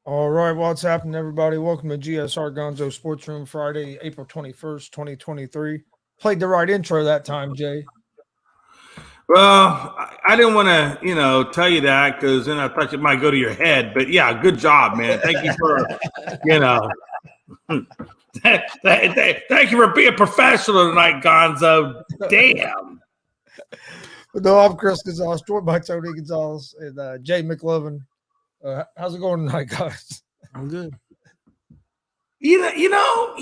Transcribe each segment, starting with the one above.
All right, what's happening, everybody? Welcome to G.S.R. Gonzo'S Sports Room, Friday, April 21st, 2023. Played the right intro that time, Jay. Well, I didn't want to, tell you that because then I thought it might go to your head. But yeah, good job, man. Thank you for, you know, thank you for being professional tonight, Gonzo. Damn. No, I'm Chris Gonzo'S, joined by Tony Gonzo'S and Jay McLovin. How's it going tonight, guys? I'm good. A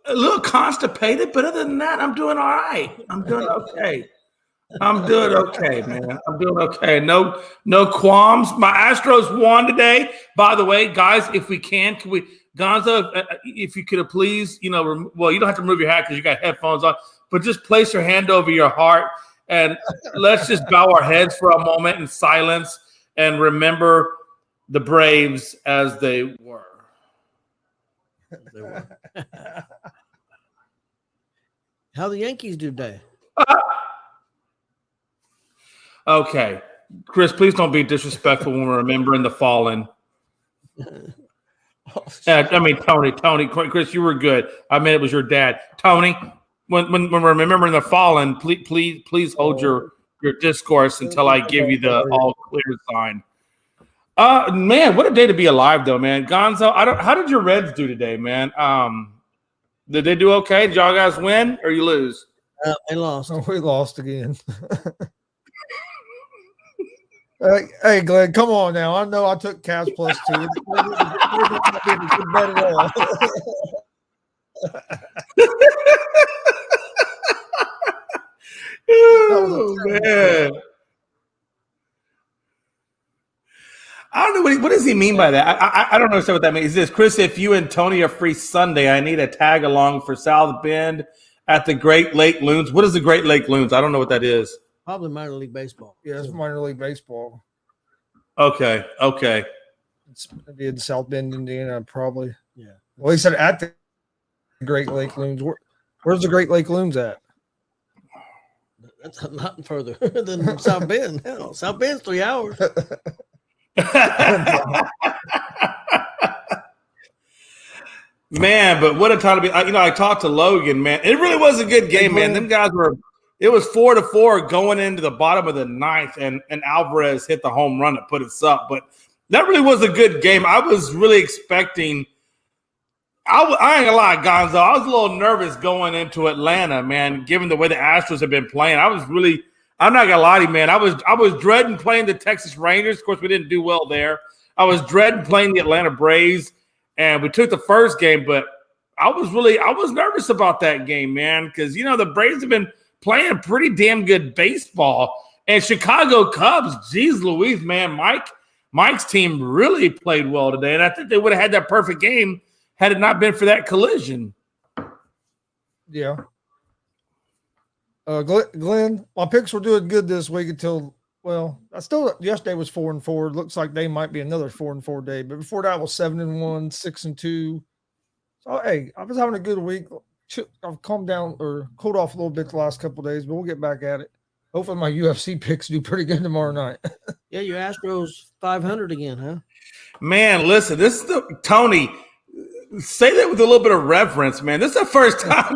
little constipated, but other than that, I'm doing all right. I'm doing okay. I'm doing okay, man. I'm doing okay. No qualms. My Astros won today. By the way, guys, if we can we, Gonzo, if you could please, you don't have to remove your hat because you got headphones on, but just place your hand over your heart and let's just bow our heads for a moment in silence and remember the Braves as they were. How the Yankees do today? Okay. Chris, please don't be disrespectful when we're remembering the fallen. Tony, Chris, you were good. I mean, it was your dad. Tony, when we're remembering the fallen, please hold your discourse until I give you the all clear sign. Man, what a day to be alive, though, man. Gonzo, how did your Reds do today, man? Did they do okay? Did y'all guys win or you lose? They lost. Oh, we lost again. Hey, Glenn, come on now. I know I took Cavs +2. Good bet at all. Oh, man. I don't know what does he mean by that. I don't understand what that means. Is this, Chris, if you and Tony are free Sunday, I need a tag along for South Bend at the Great Lake Loons. What is the Great Lake Loons? I don't know what that is. Probably minor league baseball. Yeah, it's minor league baseball. Okay. It's in South Bend, Indiana, probably. Yeah. Well, he said at the Great Lake Loons. Where's the Great Lake Loons at? That's not further than South Bend. Hell, South Bend's 3 hours. Man, but what a time to be. I talked to Logan, man. It really was a good game, man. Them guys it was 4-4 going into the bottom of the ninth, and Alvarez hit the home run to put us up. But that really was a good game. I was really expecting I ain't gonna lie, Gonzo. I was a little nervous going into Atlanta, man, given the way the Astros have been playing. I'm not gonna lie to you, man. I was dreading playing the Texas Rangers. Of course, we didn't do well there. I was dreading playing the Atlanta Braves, and we took the first game, but I was nervous about that game, man, because the Braves have been playing pretty damn good baseball. And Chicago Cubs, geez Louise, man, Mike's team really played well today, and I think they would have had that perfect game had it not been for that collision. Yeah. Glenn, my picks were doing good this week until, yesterday was 4-4. Looks like they might be another 4-4 day. But before that was 7-1, 6-2. So, hey, I was having a good week. I've calmed down or cooled off a little bit the last couple of days, but we'll get back at it. Hopefully my UFC picks do pretty good tomorrow night. Yeah, your Astros 500 again, huh? Man, listen, this is Tony. Say that with a little bit of reverence, man. This is the first time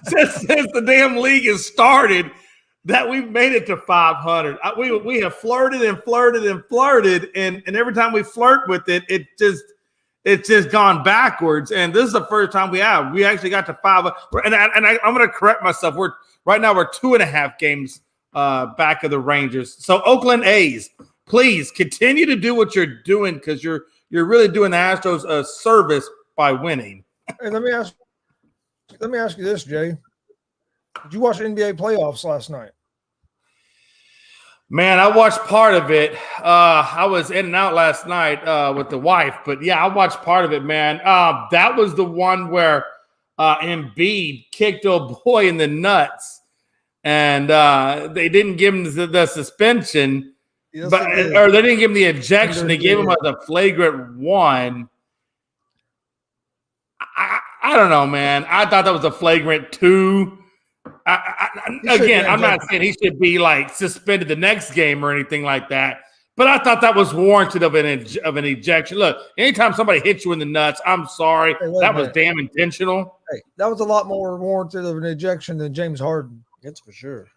since the damn league has started that we've made it to 500. We have flirted, and every time we flirt with it, it's just gone backwards. And this is the first time we actually got to 500. And I'm going to correct myself. Right now we're 2.5 games back of the Rangers. So Oakland A's, please continue to do what you're doing because you're really doing the Astros a service by winning. Hey, let me ask you this, Jay. Did you watch NBA playoffs last night? Man, I watched part of it. I was in and out last night with the wife, but yeah, I watched part of it, man. That was the one where Embiid kicked old boy in the nuts, and they didn't give him the suspension, Yes, or they didn't give him the ejection. They gave him a flagrant one. I don't know, man. I thought that was a flagrant 2. I'm not saying he should be like suspended the next game or anything like that, But I thought that was warranted of an ejection. Look, anytime somebody hits you in the nuts, I'm sorry. Hey, that was damn intentional. Hey, that was a lot more warranted of an ejection than James Harden. That's for sure.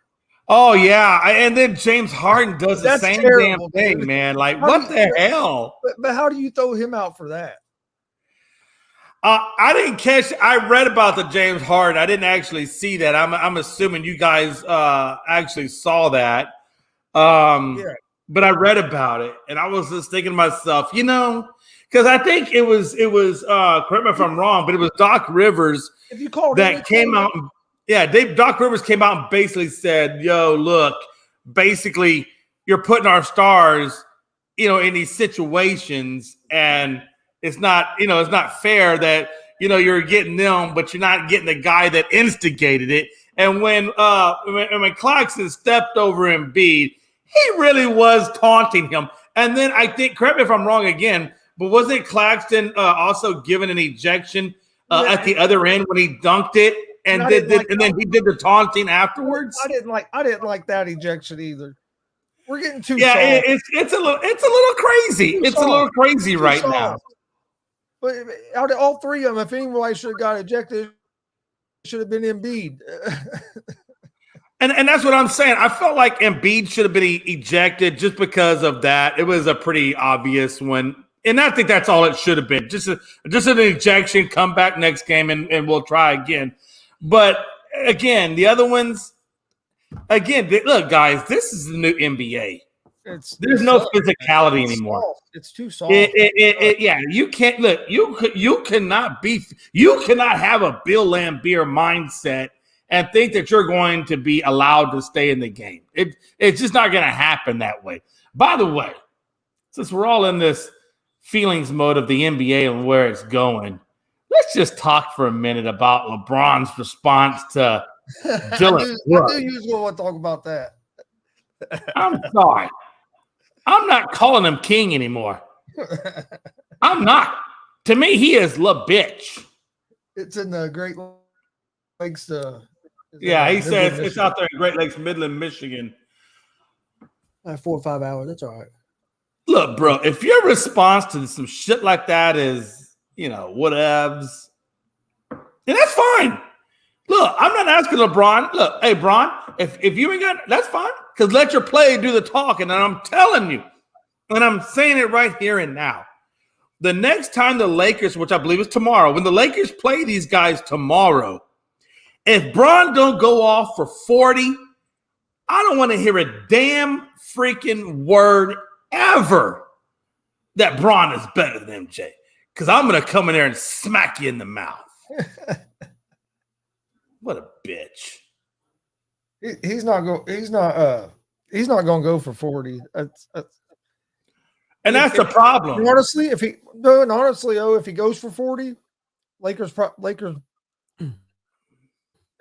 Oh, yeah. And then James Harden does the same terrible, damn thing, dude. man. Like, what the hell? But how do you throw him out for that? I didn't catch. I read about the James Harden. I didn't actually see that. I'm assuming you guys actually saw that. Yeah. But I read about it, and I was just thinking to myself, because I think it was correct me if I'm wrong, but it was Doc Rivers If you called that came out. Doc Rivers came out and basically said, "Yo, look, basically you're putting our stars, in these situations, and it's not fair that you're getting them, but you're not getting the guy that instigated it." And when Claxton stepped over Embiid, he really was taunting him. And then I think, correct me if I'm wrong again, but wasn't Claxton also given an ejection at the other end when he dunked it, and then he did the taunting afterwards? I didn't like that ejection either. We're getting too soft. It's a little crazy. It's a little crazy right now. But out of all three of them, if anybody should have got ejected, it should have been Embiid. And that's what I'm saying. I felt like Embiid should have been ejected just because of that. It was a pretty obvious one. And I think that's all it should have been. Just an ejection, come back next game, and we'll try again. But, again, the other ones, look, guys, this is the new NBA. There's no physicality anymore. Soft. It's too soft. You can't – look, you cannot have a Bill Laimbeer mindset and think that you're going to be allowed to stay in the game. It's just not going to happen that way. By the way, since we're all in this feelings mode of the NBA and where it's going, let's just talk for a minute about LeBron's response to Dylan Brooks. I knew you was going to talk about that. I'm sorry. I'm not calling him king anymore. I'm not. To me, he is la bitch. It's in the Great Lakes. He says it's out there in Great Lakes, Midland, Michigan. 4 or 5 hours. That's all right. Look, bro, if your response to some shit like that is, whatevs, then that's fine. Look, I'm not asking LeBron. Look, hey, Bron, if you ain't got – that's fine, because let your play do the talking. And I'm telling you, and I'm saying it right here and now, the next time the Lakers, which I believe is tomorrow, when the Lakers play these guys tomorrow, if Bron don't go off for 40, I don't want to hear a damn freaking word ever that Bron is better than MJ, because I'm going to come in there and smack you in the mouth. What a bitch. He's not going to go for 40. And that's the problem. Honestly, if he goes for 40, Lakers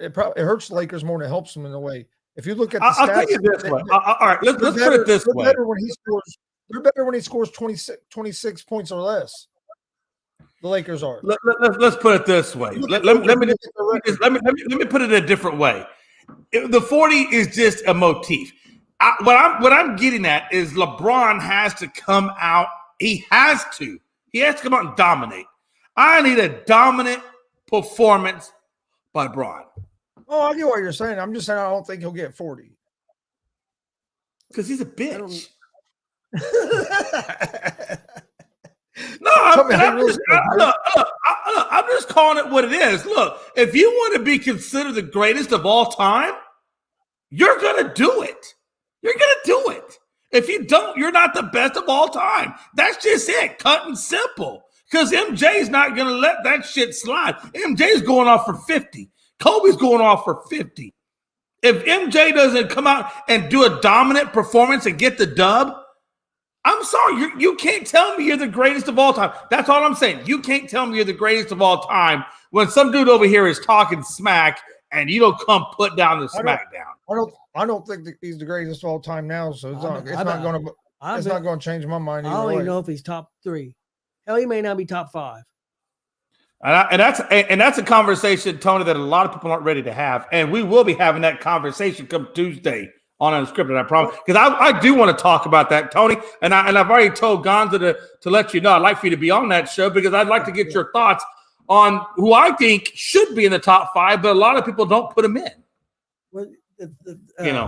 it hurts the Lakers more than it helps them in a way. If you look at the I'll stats, tell you this way. All right, let's put it this way. They're better when he scores 26 points or less. The Lakers are. Let's put it this way. Let me put it a different way. The 40 is just a motif. What I'm getting at is LeBron has to come out. He has to come out and dominate. I need a dominant performance by Bron. Oh, I get what you're saying. I'm just saying I don't think he'll get 40. Because he's a bitch. No, I'm just calling it what it is. Look, if you want to be considered the greatest of all time, you're going to do it. You're going to do it. If you don't, you're not the best of all time. That's just it. Cut and simple. Because MJ's not going to let that shit slide. MJ's going off for 50. Kobe's going off for 50. If MJ doesn't come out and do a dominant performance and get the dub, I'm sorry, you can't tell me you're the greatest of all time. That's all I'm saying. You can't tell me you're the greatest of all time when some dude over here is talking smack and you don't come put down the smackdown. I don't think that he's the greatest of all time now, so it's not going to change my mind. I don't even know if he's top 3. Hell, he may not be top 5. And that's a conversation, Tony, that a lot of people aren't ready to have, and we will be having that conversation come Tuesday on Unscripted, I promise. Because I do want to talk about that, Tony. And I've already told Gonzo to let you know I'd like for you to be on that show because I'd like to get your thoughts on who I think should be in the top 5, but a lot of people don't put them in. Well,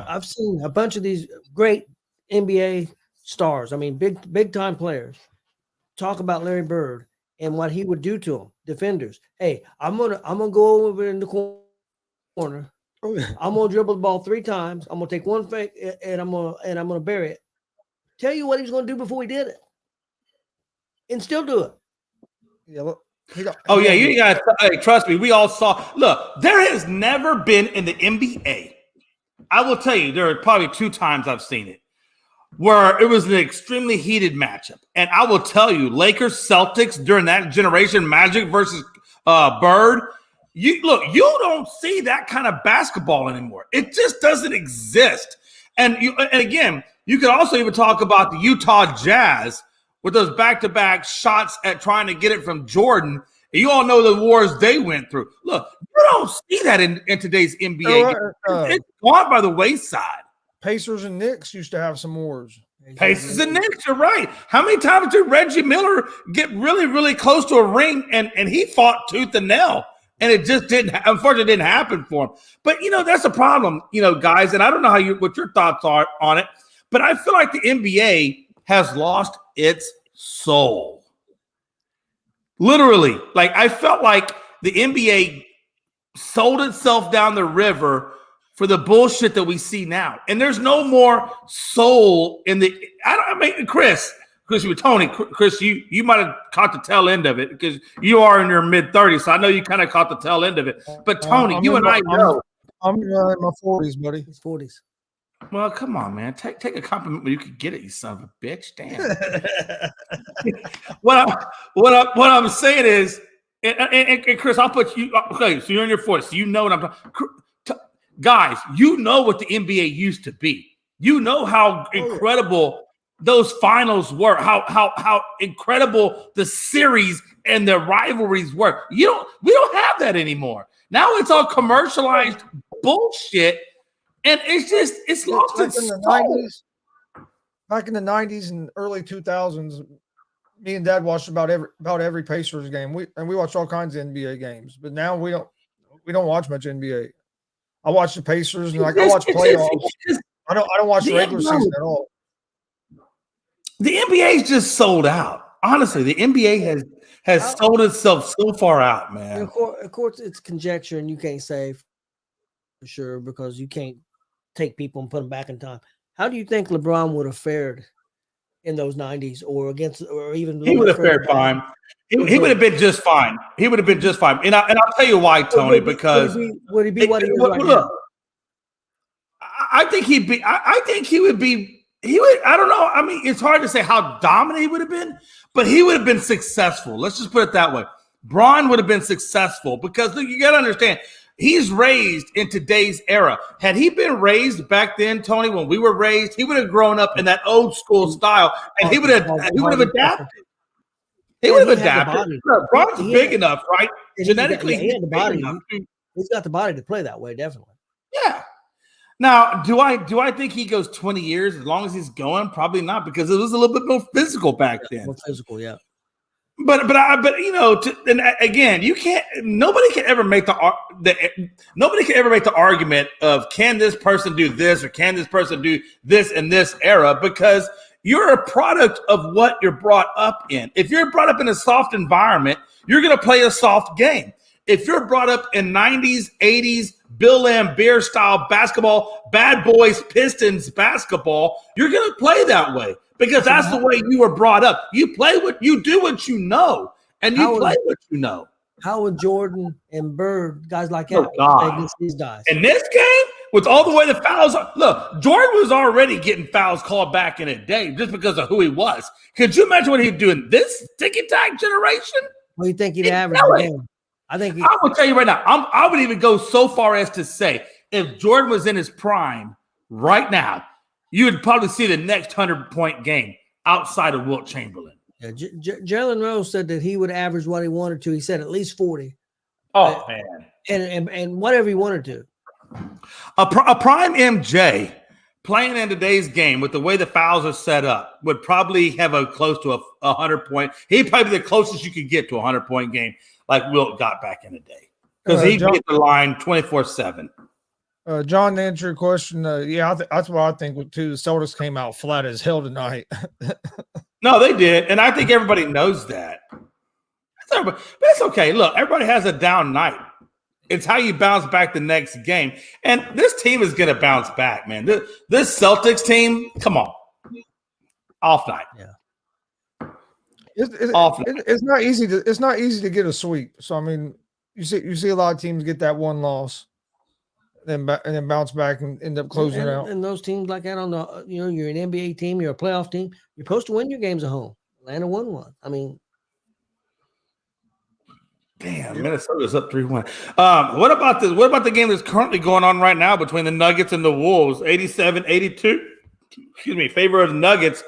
I've seen a bunch of these great NBA stars. I mean, big time players talk about Larry Bird and what he would do to them, defenders. Hey, I'm gonna go over in the corner. I'm gonna dribble the ball 3 times. I'm gonna take one fake and I'm gonna bury it. Tell you what he was gonna do before he did it, and still do it. Yeah. Look, you got. Hey, trust me. We all saw. Look, there has never been in the NBA. I will tell you, there are probably 2 times I've seen it where it was an extremely heated matchup, and I will tell you, Lakers Celtics during that generation, Magic versus Bird. You don't see that kind of basketball anymore. It just doesn't exist. And again, you could also even talk about the Utah Jazz with those back-to-back shots at trying to get it from Jordan. And you all know the wars they went through. Look, you don't see that in today's NBA. It's gone by the wayside. Pacers and Knicks used to have some wars. Pacers and Knicks, you're right. How many times did Reggie Miller get really, really close to a ring and he fought tooth and nail? And it just unfortunately didn't happen for him. But, that's a problem, guys. And I don't know what your thoughts are on it. But I feel like the NBA has lost its soul. Literally. Like, I felt like the NBA sold itself down the river for the bullshit that we see now. And there's no more soul in the – Chris, Tony, Chris, you might have caught the tail end of it because you are in your mid-30s, so I know you kind of caught the tail end of it. But Tony, you and I know. I'm in my 40s, buddy. He's 40s. Well, come on, man. Take a compliment when you can get it, you son of a bitch. Damn. What I'm saying is, and Chris, I'll put you. Okay, so you're in your 40s. So you know what I'm talking. Guys, you know what the NBA used to be. You know how incredible those finals were, how incredible the series and the rivalries were. We don't have that anymore. Now it's all commercialized bullshit, and it's lost its soul. Back in the 90s and early 2000s, me and Dad watched about every Pacers game. We watched all kinds of NBA games, but now we don't watch much NBA. I watch the Pacers and I watch playoffs. I don't watch the regular season at all. The NBA is just sold out. Honestly, the NBA has sold itself so far out, man. Of course, it's conjecture, and you can't say for sure because you can't take people and put them back in time. How do you think LeBron would have fared in those 90s or even? He would have fared fine. He would have been just fine. He would have been just fine. And I'll tell you why, Tony, because would he be what he is right now? I think he'd be. I think he would be. He would, I don't know. I mean, it's hard to say how dominant he would have been, but he would have been successful. Let's just put it that way. Bron would have been successful because look, you got to understand, he's raised in today's era. Had he been raised back then, Tony, when we were raised, he would have grown up in that old school style, and he would have adapted. He would have adapted. Bron's big enough, right? Genetically, he had the body. He's got the body to play that way, definitely. Yeah. Now, do I think he goes 20 years as long as he's going? Probably not, because it was a little bit more physical back then. More physical, yeah. But and again, you can't. Nobody can ever make the argument of can this person do this or can this person do this in this era, because you're a product of what you're brought up in. If you're brought up in a soft environment, you're going to play a soft game. If you're brought up in 90s, 80s, Bill Laimbeer style basketball, bad boys, Pistons basketball, you're going to play that way because that's the way you were brought up. You play you do what you know, and you play what you know. How would Jordan and Bird, guys like that, against these guys? In this game, with all the way the fouls are, look, Jordan was already getting fouls called back in a day just because of who he was. Could you imagine what he'd do in this ticky-tack generation? What do you think he'd average a game? I will tell you right now, I would even go so far as to say if Jordan was in his prime right now, you would probably see the next 100-point game outside of Wilt Chamberlain. Yeah, Jalen Rose said that he would average what he wanted to. He said at least 40. Oh, man. And whatever he wanted to. A prime MJ playing in today's game with the way the fouls are set up would probably have a close to a 100-point. He'd probably be the closest you could get to a 100-point game like Wilt got back in the day because he'd be at the line 24/7. John, to answer your question, that's what I think too. The Celtics came out flat as hell tonight. No, they did, and I think everybody knows that. But it's okay. Look, everybody has a down night. It's how you bounce back the next game. And this team is going to bounce back, man. This Celtics team, come on. Off night. Yeah. It's not easy to get a sweep. So I mean, you see a lot of teams get that one loss, and then bounce back and end up closing out. And those teams like that on the you're an NBA team, you're a playoff team, you're supposed to win your games at home. Atlanta won one. I mean, damn, Minnesota's up 3-1. What about this? What about the game that's currently going on right now between the Nuggets and the Wolves? 87-82. Excuse me, favor of the Nuggets,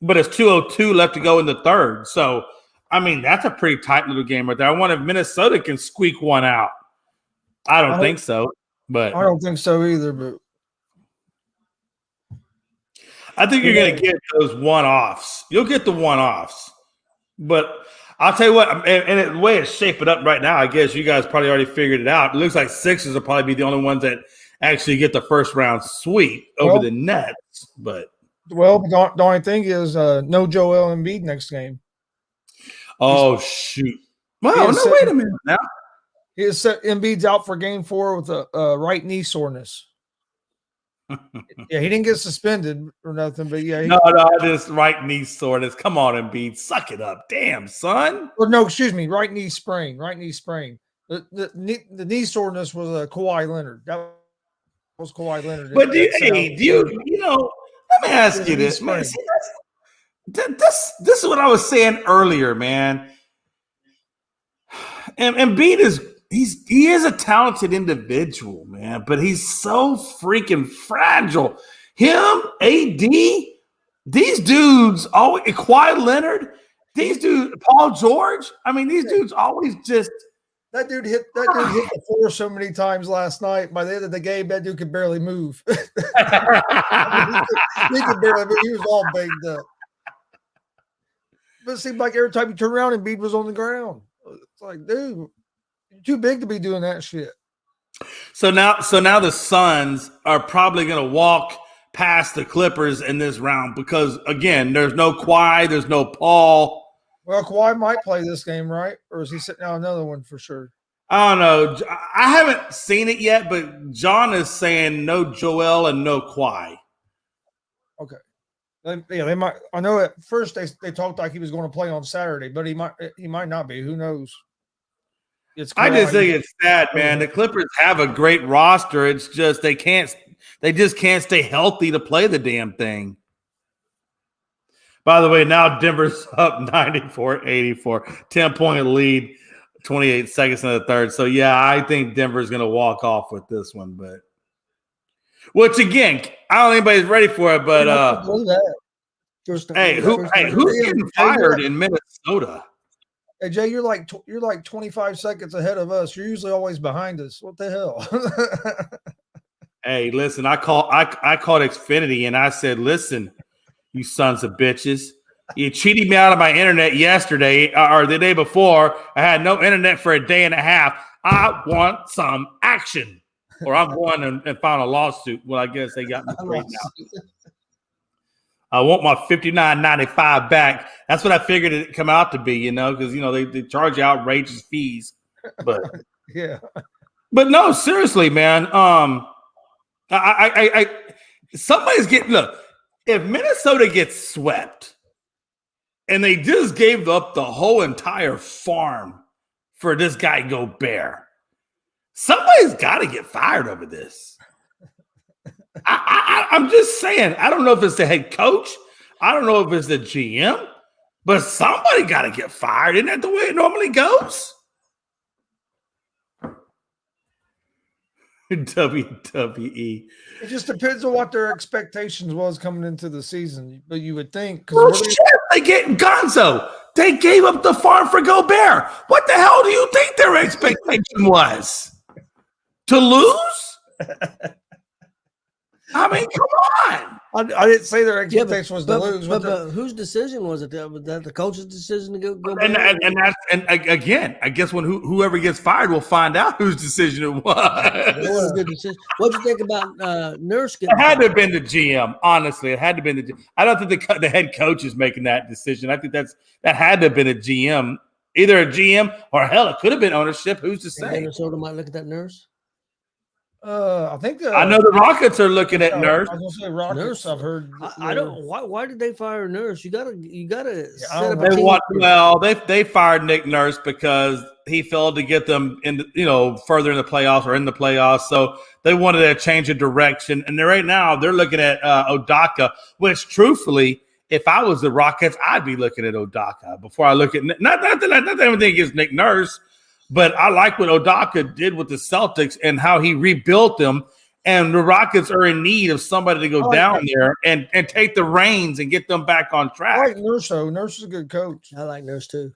but it's 2:02 left to go in the third. So, I mean, that's a pretty tight little game right there. I wonder if Minnesota can squeak one out. I don't think so, but I don't think so either. But I think you're going to get those one-offs. You'll get the one-offs, but I'll tell you what, and the way it's shaping up right now, I guess you guys probably already figured it out. It looks like Sixers will probably be the only ones that actually get the first round sweep over the Nets. But the only thing is no Joel Embiid next game. Oh shoot! Well, no, wait a minute now. Embiid's out for game 4 with a right knee soreness. Yeah, he didn't get suspended or nothing, but yeah. No, this right knee soreness. Come on, Embiid, suck it up. Damn, son. Or no, excuse me, right knee sprain. The knee soreness was Kawhi Leonard. That was Kawhi Leonard. But let me ask you this, man. See, this is what I was saying earlier, man. And Embiid he is a talented individual, man, but he's so freaking fragile. Him, AD, these dudes, Kawhi Leonard, these dudes, Paul George. I mean, these dudes always just. That dude hit the floor so many times last night. By the end of the game, that dude could barely move. He could barely move. He was all banged up. But it seemed like every time you turn around, Embiid was on the ground. It's like, dude, you're too big to be doing that shit. So now the Suns are probably going to walk past the Clippers in this round because, again, there's no Kawhi, there's no Paul. Well, Kawhi might play this game, right? Or is he sitting out another one for sure? I don't know. I haven't seen it yet, but John is saying no Joel and no Kawhi. Okay. Yeah, they might. I know at first they talked like he was going to play on Saturday, but he might not be. Who knows? I just think it's sad, man. The Clippers have a great roster. It's just they just can't stay healthy to play the damn thing. By the way, now Denver's up 94-84, 10-point lead, 28 seconds in the third. So, yeah, I think Denver's going to walk off with this one. But which, again, I don't think anybody's ready for it. But, who's getting fired in Minnesota? Hey, Jay, you're like 25 seconds ahead of us. You're usually always behind us. What the hell? Hey, listen, I called Xfinity, and I said, listen, you sons of bitches. You cheated me out of my internet yesterday or the day before. I had no internet for a day and a half. I want some action. Or I'm going and filed a lawsuit. Well, I guess they got me straightened out. I want my $59.95 back. That's what I figured it'd come out to be, because, they charge you outrageous fees. But yeah. But no, seriously, man. Somebody's getting – look. If Minnesota gets swept and they just gave up the whole entire farm for this guy Gobert, somebody's got to get fired over this. I'm just saying. I don't know if it's the head coach. I don't know if it's the GM, but somebody got to get fired. Isn't that the way it normally goes? WWE. It just depends on what their expectations was coming into the season. But you would think they get Gonzo. They gave up the farm for Gobert. What the hell do you think their expectation was? To lose? I mean, come on. I didn't say their expectation was to lose. But whose decision was it? Was that the coach's decision to go? And again, I guess when whoever gets fired will find out whose decision it was. That was a good decision. What'd you think about Nurse? It had to have been the GM. Honestly, it had to have been I don't think the head coach is making that decision. I think that had to have been a GM, either a GM or hell, it could have been ownership. Who's to say? Minnesota might look at that Nurse. I think I know the Rockets are looking at Nurse. I was gonna say Rockets. Nurse. I've heard. I don't. Why did they fire Nurse? You gotta set up a team. Well, they fired Nick Nurse because he failed to get them in, further in the playoffs or in the playoffs. So they wanted a change of direction, and right now they're looking at Odaka. Which, truthfully, if I was the Rockets, I'd be looking at Odaka before I look at not that everything against Nick Nurse. But I like what Odaka did with the Celtics and how he rebuilt them. And the Rockets are in need of somebody to go down there and take the reins and get them back on track. I like Nurse, though. Nurse is a good coach. I like Nurse, too.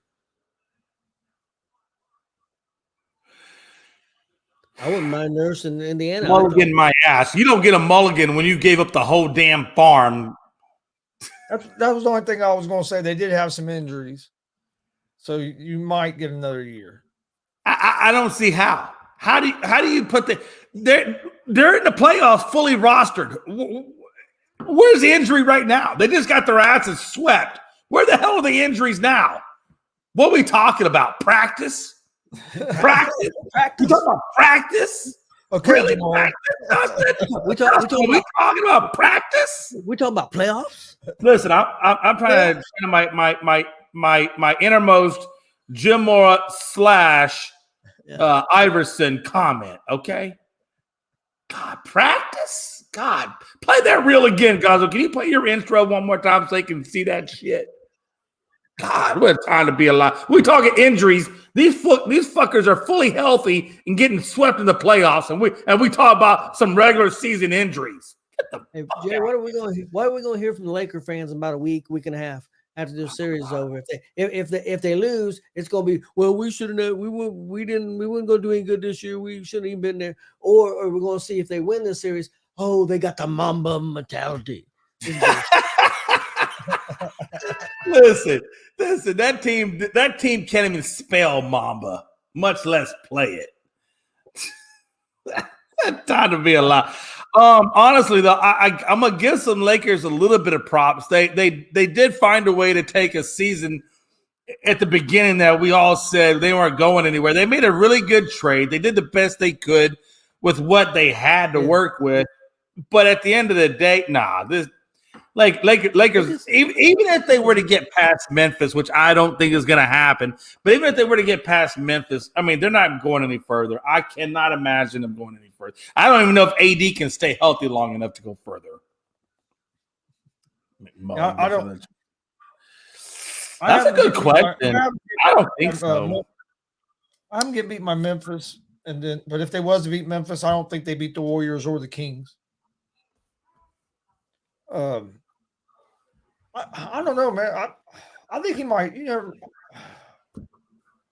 I wouldn't mind Nurse in Indiana. Mulligan my ass. You don't get a mulligan when you gave up the whole damn farm. That was the only thing I was going to say. They did have some injuries. So you might get another year. I don't see how. How do you put they're in the playoffs fully rostered? Where's the injury right now? They just got their asses swept. Where the hell are the injuries now? What are we talking about? Practice? Practice? You talking about practice? Okay, really? Practice? We talking about practice? We talking about playoffs? Listen, I'm trying to my innermost Jim Mora / Iverson comment, okay? God, practice? God, play that reel again, Gonzo. Can you play your intro one more time so they can see that shit? God, what a time to be alive. We talking injuries. These fuckers are fully healthy and getting swept in the playoffs, and we talk about some regular season injuries. Hey, Jay, why are we going to hear from the Laker fans in about a week and a half? After the series is over, if they lose, it's gonna be, well, we shouldn't have, we wouldn't go do any good this year. We shouldn't even been there. Or we're gonna see if they win this series. Oh, they got the Mamba mentality. Listen, that team can't even spell Mamba, much less play it. That time to be alive. Honestly, though, I'm gonna give some Lakers a little bit of props. They did find a way to take a season at the beginning that we all said they weren't going anywhere. They made a really good trade. They did the best they could with what they had to work with. But at the end of the day, Lakers, even if they were to get past Memphis, which I don't think is going to happen, but even if they were to get past Memphis, I mean, they're not going any further. I cannot imagine them going any further. I don't even know if AD can stay healthy long enough to go further. I don't. That's a good question. I don't think so. I'm getting beat by Memphis, but if they was to beat Memphis, I don't think they beat the Warriors or the Kings. I don't know, man. I think he might.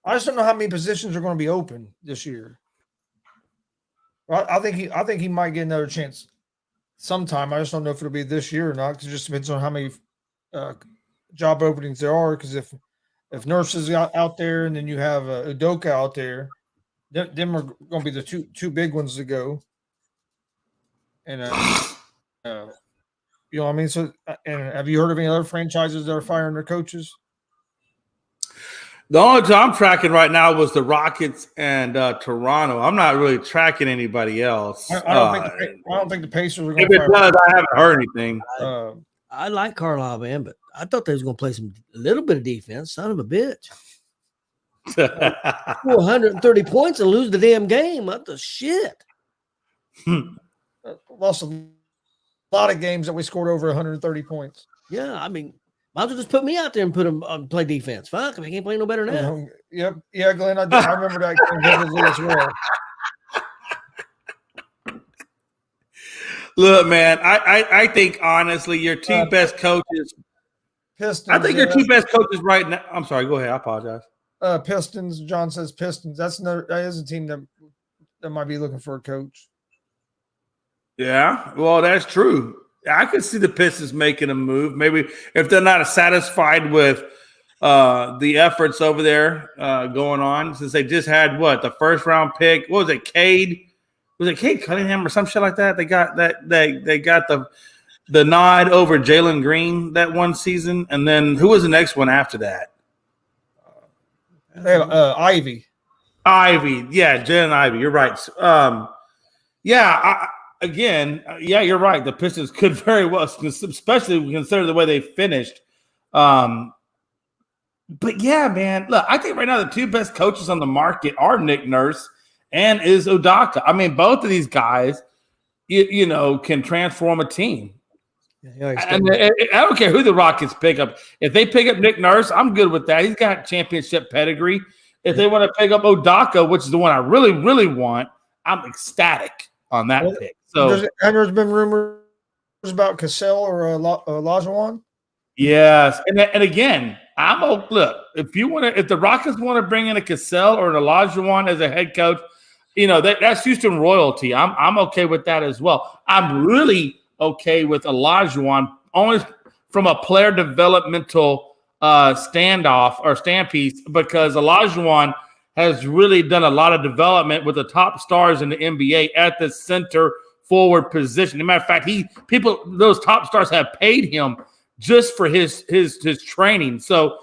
I just don't know how many positions are going to be open this year. I think he might get another chance sometime. I just don't know if it'll be this year or not, because it just depends on how many job openings there are. Because if Nurse is out there and then you have Udoka out there, them are going to be the two big ones to go. And you know what I mean? So, and have you heard of any other franchises that are firing their coaches? The only time I'm tracking right now was the Rockets and Toronto. I'm not really tracking anybody else. I don't think the Pacers are going to fire. If it does, I haven't heard anything. I like Carlisle, man, but I thought they was going to play a little bit of defense. Son of a bitch. 430 points and lose the damn game. What the shit? Lost a lot of games that we scored over 130 points. Yeah, I mean, might as well just put me out there and put him play defense. Fuck, I can't play no better than that. Yep. Yeah, Glenn, I remember that game as well. Look, man, I think honestly your two best coaches. Pistons. I think your two best coaches right now. I'm sorry. Go ahead. I apologize. Pistons. John says Pistons. That is a team that might be looking for a coach. Yeah, well, that's true. I could see the Pistons making a move. Maybe if they're not satisfied with the efforts over there going on, since they just had the first round pick. What was it, Cade? Was it Cade Cunningham or some shit like that? They got they got the nod over Jalen Green that one season, and then who was the next one after that? Ivy. Yeah, Jalen Ivy. You're right. You're right. The Pistons could very well, especially consider the way they finished. But yeah, man, look, I think right now the two best coaches on the market are Nick Nurse and is Udoka. I mean, both of these guys, can transform a team. Yeah, and I don't care who the Rockets pick up. If they pick up Nick Nurse, I'm good with that. He's got championship pedigree. If they want to pick up Udoka, which is the one I really, really want, I'm ecstatic on that pick. So there's been rumors about Cassell or Olajuwon. Yes, and again, if the Rockets want to bring in a Cassell or an Olajuwon as a head coach, that's Houston royalty. I'm okay with that as well. I'm really okay with Olajuwon only from a player developmental standoff or standpiece, because Olajuwon has really done a lot of development with the top stars in the NBA at the center forward position. As a matter of fact, those top stars have paid him just for his training. So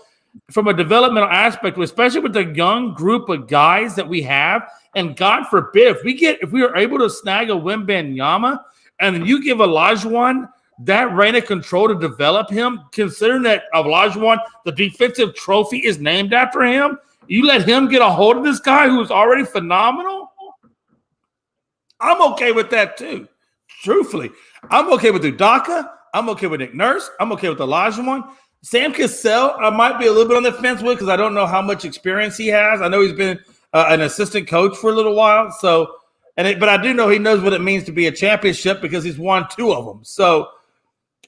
from a developmental aspect, especially with the young group of guys that we have, and God forbid, if we are able to snag a Wembanyama, and then you give Olajuwon that reign of control to develop him, considering that Olajuwon, the defensive trophy, is named after him, you let him get a hold of this guy who is already phenomenal, I'm okay with that too. Truthfully, I'm okay with Udoka. I'm okay with Nick Nurse. I'm okay with Olajuwon. Sam Cassell, I might be a little bit on the fence with because I don't know how much experience he has. I know he's been an assistant coach for a little while. But I do know he knows what it means to be a championship because he's won 2 of them. So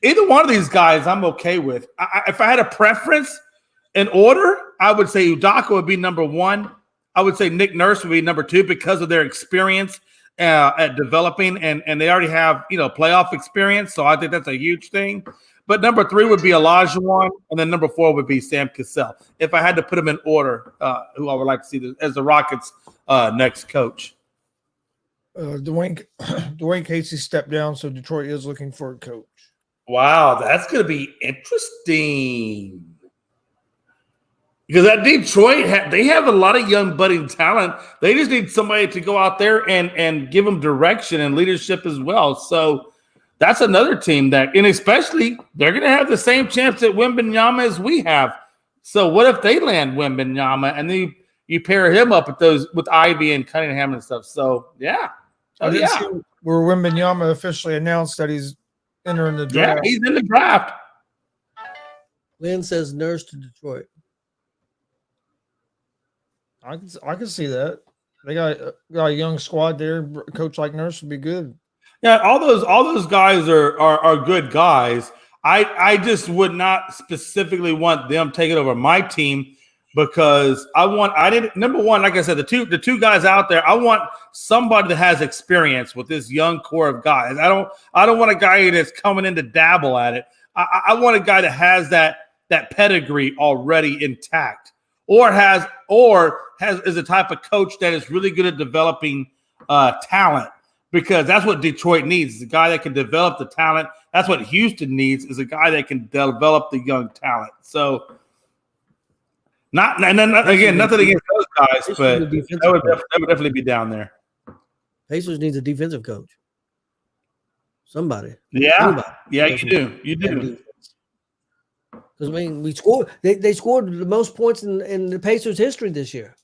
either one of these guys I'm okay with. If I had a preference in order, I would say Udoka would be number 1. I would say Nick Nurse would be number 2 because of their experience at developing, and they already have playoff experience, so I think that's a huge thing. But number 3 would be Olajuwon, and then number 4 would be Sam Cassell. If I had to put them in order, who I would like to see as the Rockets' next coach. Dwayne Casey stepped down, so Detroit is looking for a coach. Wow, that's going to be interesting. Because at Detroit, they have a lot of young budding talent. They just need somebody to go out there and give them direction and leadership as well. So that's another team and especially they're going to have the same chance at Wembanyama as we have. So what if they land Wembanyama and then you pair him up with Ivy and Cunningham and stuff? So yeah, see where Wembanyama officially announced that he's entering the draft. Yeah, he's in the draft. Lynn says Nurse to Detroit. I can see that. They got a young squad there. A coach like Nurse would be good. Yeah, all those guys are good guys. I just would not specifically want them taking over my team because number one, like I said, the two guys out there, I want somebody that has experience with this young core of guys. I don't want a guy that's coming in to dabble at it. I want a guy that has that pedigree already intact. Or is the type of coach that is really good at developing talent, because that's what Detroit needs, is a guy that can develop the talent. That's what Houston needs, is a guy that can develop the young talent. So, nothing against those guys, but that would definitely be down there. Pacers needs a defensive coach. Somebody. Yeah, you do. Because we scored. They scored the most points in the Pacers' history this year.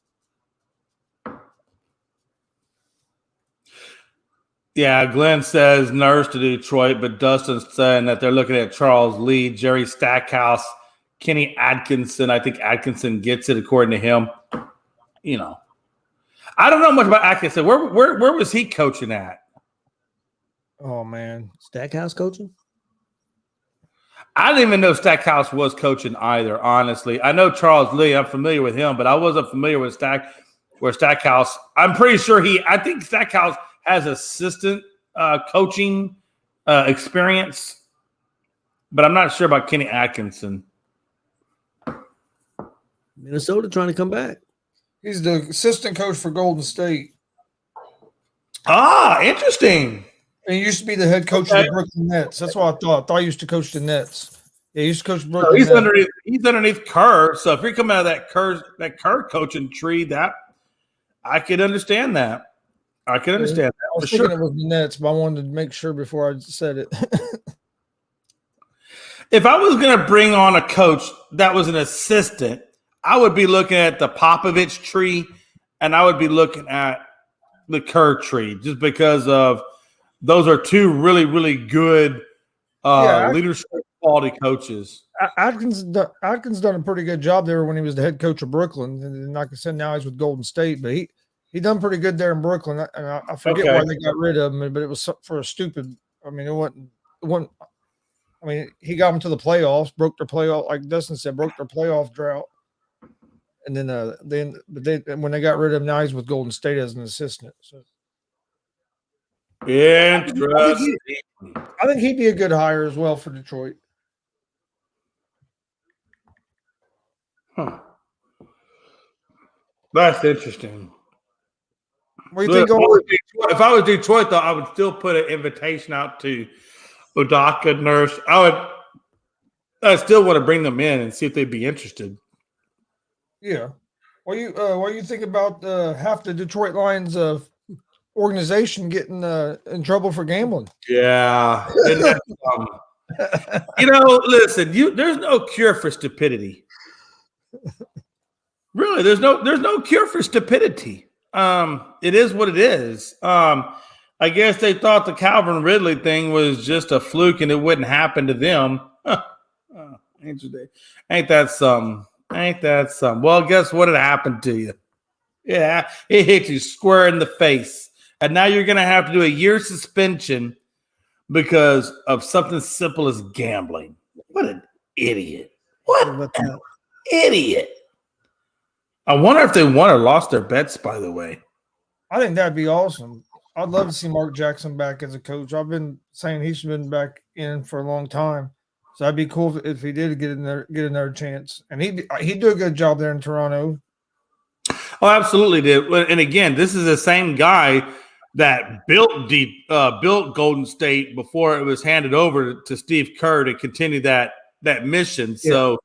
Yeah, Glenn says Nurse to Detroit, but Dustin's saying that they're looking at Charles Lee, Jerry Stackhouse, Kenny Atkinson. I think Atkinson gets it according to him. I don't know much about Atkinson. Where was he coaching at? Oh man, Stackhouse coaching. I didn't even know Stackhouse was coaching either, honestly. I know Charles Lee. I'm familiar with him, but I wasn't familiar with Stackhouse. I'm pretty sure I think Stackhouse has assistant coaching experience, but I'm not sure about Kenny Atkinson. Minnesota trying to come back. He's the assistant coach for Golden State. Ah, interesting. And he used to be the head coach of the Brooklyn Nets. That's what I thought. I thought he used to coach the Nets. Yeah, he used to coach Brooklyn Nets. Nets. He's underneath Kerr. So if you're coming out of that Kerr coaching tree, that I could understand that. I can understand that. I was thinking it was the Nets, but I wanted to make sure before I said it. If I was going to bring on a coach that was an assistant, I would be looking at the Popovich tree, and I would be looking at the Kerr tree, just because of those are two really, really good leadership quality coaches. Atkins done a pretty good job there when he was the head coach of Brooklyn, and like I said, now he's with Golden State, but he done pretty good there in Brooklyn. And I forget why they got rid of him, but it was for a stupid. I mean, it wasn't. I mean, he got them to the playoffs, broke their playoff, like Dustin said, broke their playoff drought. And then when they got rid of him, now he's with Golden State as an assistant. So interesting. I think he'd be a good hire as well for Detroit. Huh. That's interesting. What do you think? If I was Detroit, though, I would still put an invitation out to Udoka, Nurse. I still want to bring them in and see if they'd be interested. Yeah. What do you think about half the Detroit Lions organization getting in trouble for gambling? Yeah. Listen, there's no cure for stupidity. Really, there's no cure for stupidity. It is what it is. I guess they thought the Calvin Ridley thing was just a fluke and it wouldn't happen to them. Interesting. Ain't that some? Well, guess what had happened to you? Yeah, it hit you square in the face. And now you're going to have to do a year suspension because of something simple as gambling. What an idiot. What an idiot. I wonder if they won or lost their bets, by the way. I think that'd be awesome. I'd love to see Mark Jackson back as a coach. I've been saying he should have been back in for a long time. So that'd be cool if he did get another chance. And he'd do a good job there in Toronto. Oh, absolutely did. And again, this is the same guy that built Golden State before it was handed over to Steve Kerr to continue that mission. Yeah. So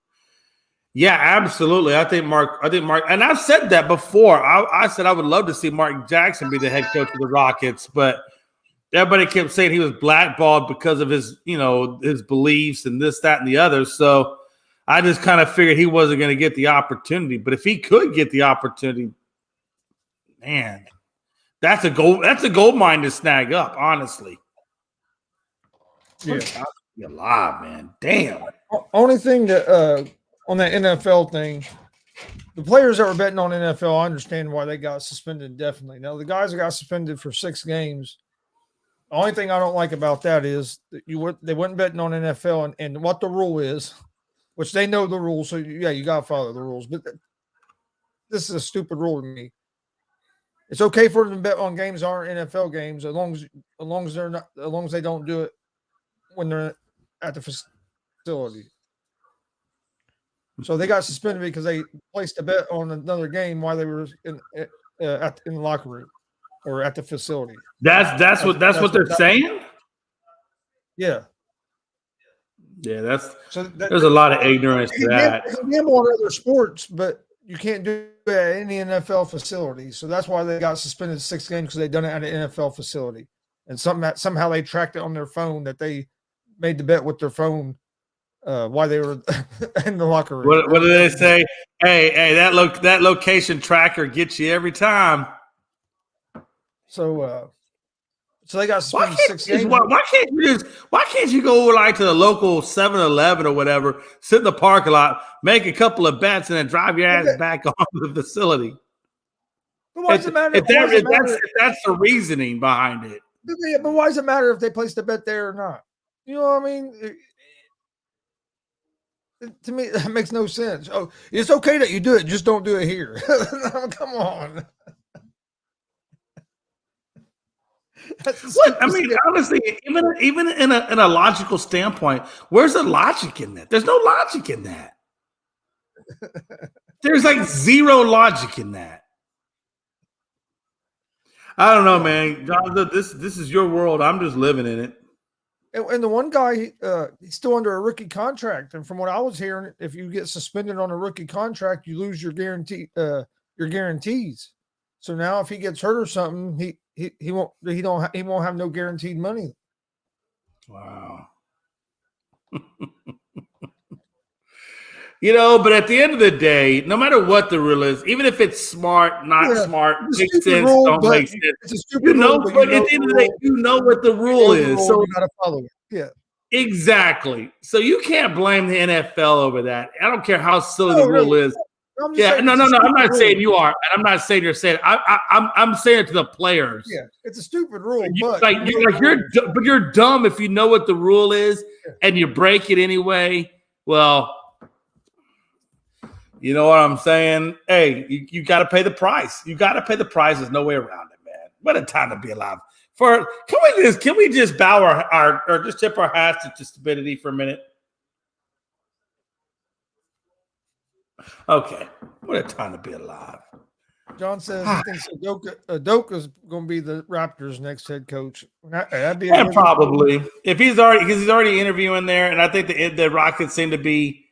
yeah, absolutely. I think Mark, and I've said that before. I said I would love to see Mark Jackson be the head coach of the Rockets, but everybody kept saying he was blackballed because of his beliefs and this, that, and the other. So I just kind of figured he wasn't going to get the opportunity. But if he could get the opportunity, man, that's a gold mine to snag up, honestly. Yeah. You're alive, man. Damn. Only thing that on that NFL thing, the players that were betting on NFL, I understand why they got suspended indefinitely. Now, the guys that got suspended for 6 games, the only thing I don't like about that is that they weren't betting on NFL and what the rule is, which they know the rules. So, yeah, you got to follow the rules. But this is a stupid rule to me. It's okay for them to bet on games that aren't NFL games as long as they don't do it when they're at the facility. So they got suspended because they placed a bet on another game while they were in the locker room or at the facility. That's what they're saying. Yeah. Yeah, there's a lot of ignorance to that. You can gamble on other sports, but you can't do it at any NFL facility. So that's why they got suspended 6 games, because they done it at an NFL facility. And somehow they tracked it on their phone that they made the bet with their phone while they were in the locker room. What do they say? Hey, that location tracker gets you every time. So they got suspended 6 games. Why can't you go like to the local 7-Eleven or whatever, sit in the parking lot, make a couple of bets, and then drive your ass back on the facility? But why does it matter? If that's the reasoning behind it. But why does it matter if they placed a bet there or not? You know what I mean? To me, that makes no sense. Oh, it's okay that you do it, just don't do it here. Come on. What? I mean, honestly, even in a logical standpoint, where's the logic in that? There's no logic in that. There's like zero logic in that. I don't know, man. Gonzo, this is your world. I'm just living in it. And the one guy, he's still under a rookie contract. And from what I was hearing, if you get suspended on a rookie contract, you lose your guarantees. So now, if he gets hurt or something, he won't have no guaranteed money. Wow. But at the end of the day, no matter what the rule is, even if it's smart, not smart, makes sense, don't make sense. It's a stupid rule, but at the end of the day, you know what the rule is. So you got to follow it. Yeah. Exactly. So you can't blame the NFL over that. I don't care how silly the rule is. Yeah, no. I'm not saying you are, and I'm not saying you're saying. I'm saying it to the players. Yeah, it's a stupid rule, but you're dumb if you know what the rule is and you break it anyway. Well, you know what I'm saying? Hey, you got to pay the price. You got to pay the price. There's no way around it, man. What a time to be alive. Can we just bow our or just tip our hats to stupidity for a minute? Okay, what a time to be alive. John says he thinks Udoka's going to be the Raptors' next head coach. That'd be probably because he's already interviewing there, and I think the Rockets seem to be,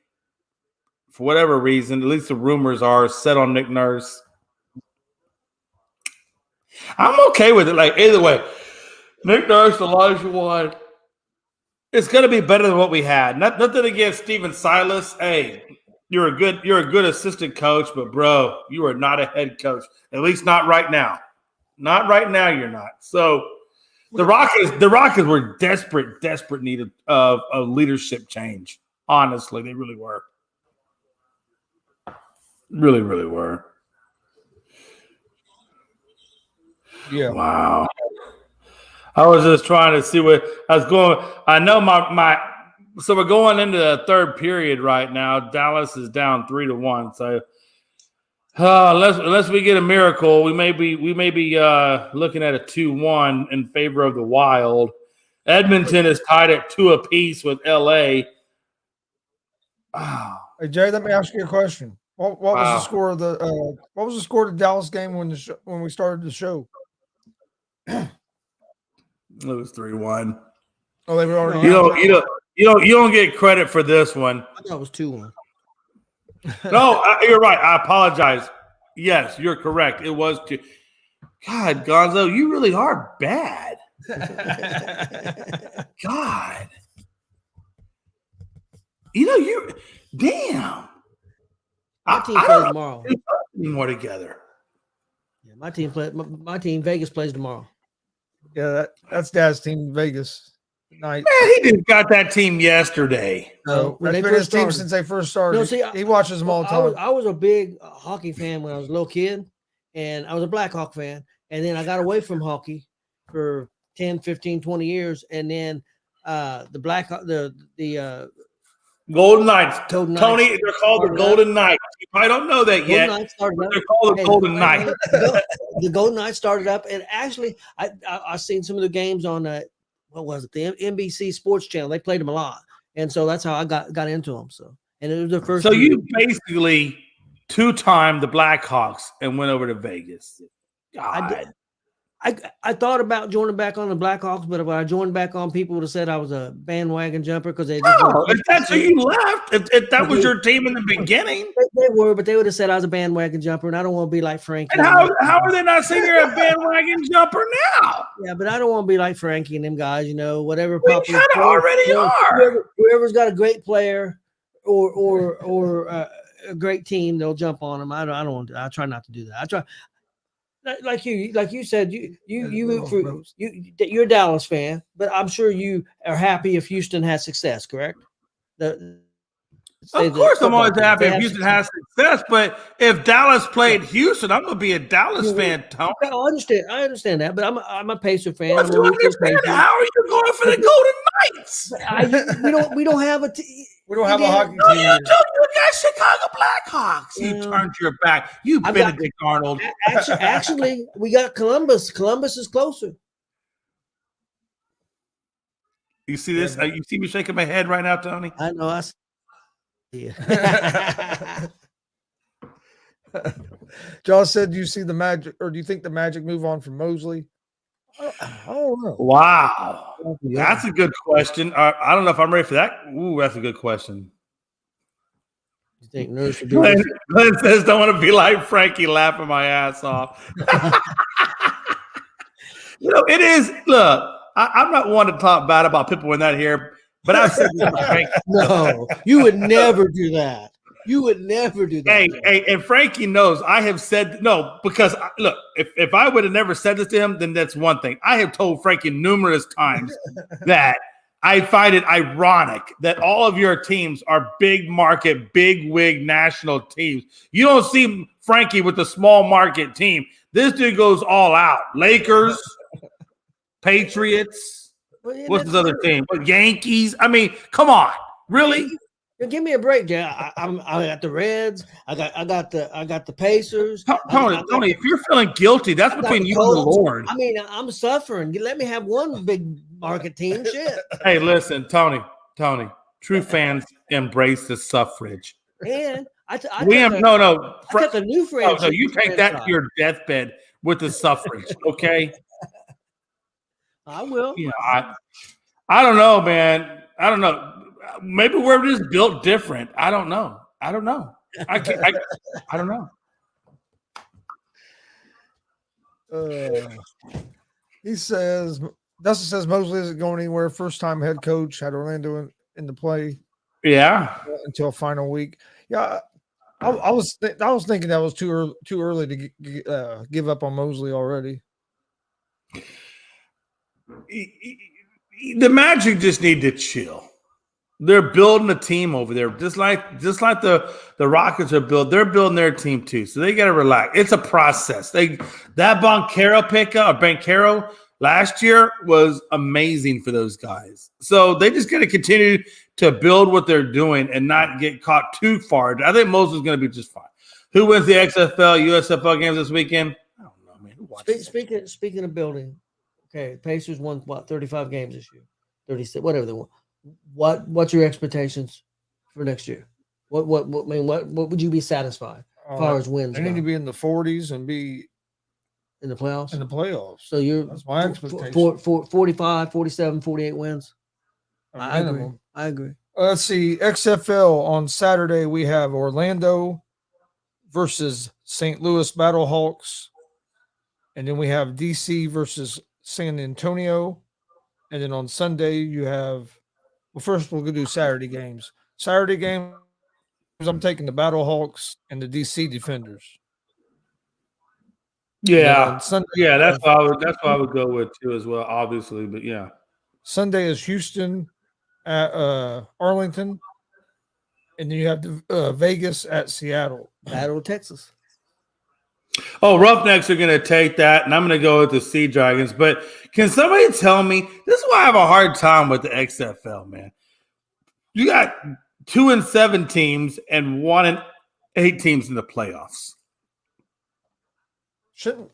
for whatever reason, at least the rumors are, set on Nick Nurse. I'm okay with it. Like either way, Nick Nurse, Elijah Wan, it's going to be better than what we had. Nothing against Steven Silas. Hey. You're a good assistant coach, but bro, you are not a head coach. At least not right now. Not right now. You're not. So the Rockets were desperate need of leadership change. Honestly, they really were. Really, really were. Yeah. Wow. I was just trying to see what I was going. I know my. So we're going into the third period right now. Dallas is down 3-1. So unless we get a miracle, we may be looking at a 2-1 in favor of the Wild. Edmonton is tied at 2 apiece with LA. Oh. Hey Jay, let me ask you a question. What was the score of the Dallas game when we started the show? It was 3-1. Oh, they were already. You don't get credit for this one. I thought it was 2-1. No, you're right. I apologize. Yes, you're correct. It was 2. God, Gonzo, you really are bad. God. You damn. My team plays tomorrow. More together. Yeah, my team Vegas plays tomorrow. Yeah, that's Dad's team Vegas. Night. Man, he just got that team yesterday. No, that's been his team since they first started. No, see, he watches them all the time. I was a big hockey fan when I was a little kid, and I was a Blackhawk fan. And then I got away from hockey for 10, 15, 20 years. And then the Golden Knights. Tony, they're called the Golden Knights. You probably don't know that yet. They're called the Golden Knights. The Golden Knights started up, and actually, I seen some of the games on what was it? The NBC Sports Channel. They played them a lot, and so that's how I got into them. So, and it was the first. So you basically 2-time the Blackhawks and went over to Vegas. God. I thought about joining back on the Blackhawks, but when I joined back on, people would have said I was a bandwagon jumper because they. If that's who you left, if that was your team in the beginning, they were, but they would have said I was a bandwagon jumper, and I don't want to be like Frankie. And how are they not saying you're a bandwagon jumper now? Yeah, but I don't want to be like Frankie and them guys. Whatever. We kind of already are. Whoever's got a great player or a great team, they'll jump on them. I don't want to. I try not to do that. I try. Like you said, you're a Dallas fan, but I'm sure you are happy if Houston has success, correct? Of course, I'm always happy if Houston has success, but if Dallas played Houston, I'm gonna be a Dallas fan, Tony. I understand that, but I'm a Pacer fan. How are you going for the Golden Knights? We don't have a team. We don't have a hockey team. You got Chicago Blackhawks. You turned your back. You Benedict Arnold. Actually, we got Columbus. Columbus is closer. You see this? You see me shaking my head right now, Tony? I know. I see you. Josh said, "Do you see the Magic, or do you think the Magic move on from Mosley?" I don't know. Wow, that's a good question. I don't know if I'm ready for that. Ooh, that's a good question. You think Nurse would be? Glenn says, "Don't want to be like Frankie, laughing my ass off." It is. Look, I'm not one to talk bad about people in that here, but I've said this to Frankie. No, you would never do that. You would never do that. Hey, and Frankie knows I have said no, because look, if I would have never said this to him, then that's one thing. I have told Frankie numerous times that I find it ironic that all of your teams are big market, big wig national teams. You don't see Frankie with a small market team. This dude goes all out. Lakers, Patriots. Well, yeah, what's his other team? Yankees. I mean, come on, really? Give me a break, Jay. I got the Reds. I got the Pacers. Tony, if you're feeling guilty, that's between you and the Lord. I mean, I'm suffering. You let me have one big market team. Shit. Hey, listen, Tony. True fans embrace the suffrage. And I took the new franchise. No, you take that to your deathbed with the suffrage, okay? I will. Yeah, I don't know, man. I don't know. Maybe we're just built different. I don't know. I don't know. I don't know. Dustin says Mosley isn't going anywhere. First time head coach, had Orlando in the play. Yeah. Until final week. Yeah. I was thinking that was too early to give up on Mosley already. The Magic just need to chill. They're building a team over there, just like the Rockets are built. They're building their team too, so they got to relax. It's a process. That Banchero last year was amazing for those guys. So they just got to continue to build what they're doing and not get caught too far. I think Moses is going to be just fine. Who wins the XFL, USFL games this weekend? I don't know, man. Who watches? Speaking of building, okay, Pacers won 35 games this year, 36, whatever they won. What's your expectations for next year? What would you be satisfied as far as wins? They need to be in the 40s and be in the playoffs. So that's my expectation. 45, 47, 48 wins. I agree. Let's see. XFL on Saturday we have Orlando versus St. Louis Battlehawks, and then we have DC versus San Antonio, and then on Sunday you have. Well, first we'll do Saturday games. Saturday games, I'm taking the Battlehawks and the DC Defenders. Yeah, Sunday, that's what I would go with too as well, obviously. But yeah, Sunday is Houston at Arlington, and then you have Vegas at Seattle. Battle Texas. Oh, Roughnecks are going to take that, and I'm going to go with the Sea Dragons. But can somebody tell me, this is why I have a hard time with the XFL, man. You got 2-7 teams and 1-8 teams in the playoffs.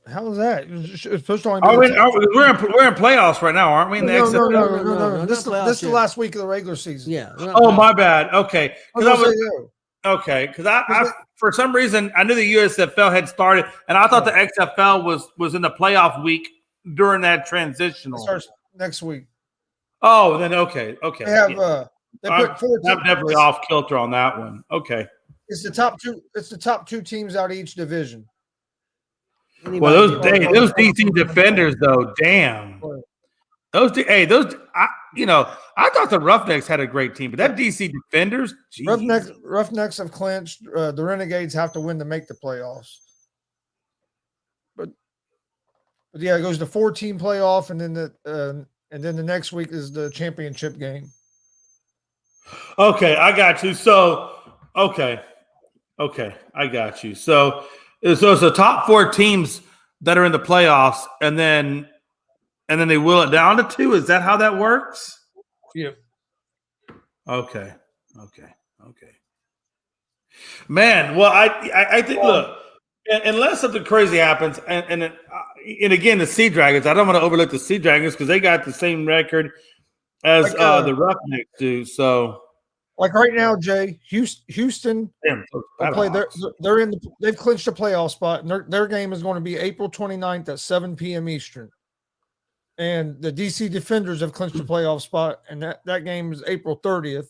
How is that? It's supposed to only we're in playoffs right now, aren't we? In the XFL? No. This is the last week of the regular season. Yeah. My bad. Okay. Because I for some reason I knew the USFL had started, and I thought the XFL was in the playoff week during that transitional. It starts next week. Oh, then okay. They have they put 4 teams. I'm definitely off kilter on that one. Okay. It's the top two. It's the top 2 teams out of each division. Well, those DC Defenders though, damn. I thought the Roughnecks had a great team, but that DC Defenders, geez. Roughnecks have clinched. The Renegades have to win to make the playoffs. But yeah, it goes to 4-team playoff, and then the next week is the championship game. Okay, I got you. So, okay, I got you. So it's the top 4 teams that are in the playoffs, and then they will it down to 2. Is that how that works? Yeah. Okay. Man, well, I think look, unless something crazy happens, and again the Sea Dragons, I don't want to overlook the Sea Dragons because they got the same record as the Roughnecks do. So, like right now, Jay, Houston will play. They've clinched a playoff spot, and their game is going to be April 29th at 7 p.m. Eastern. And the DC Defenders have clinched a playoff spot, and that game is April 30th.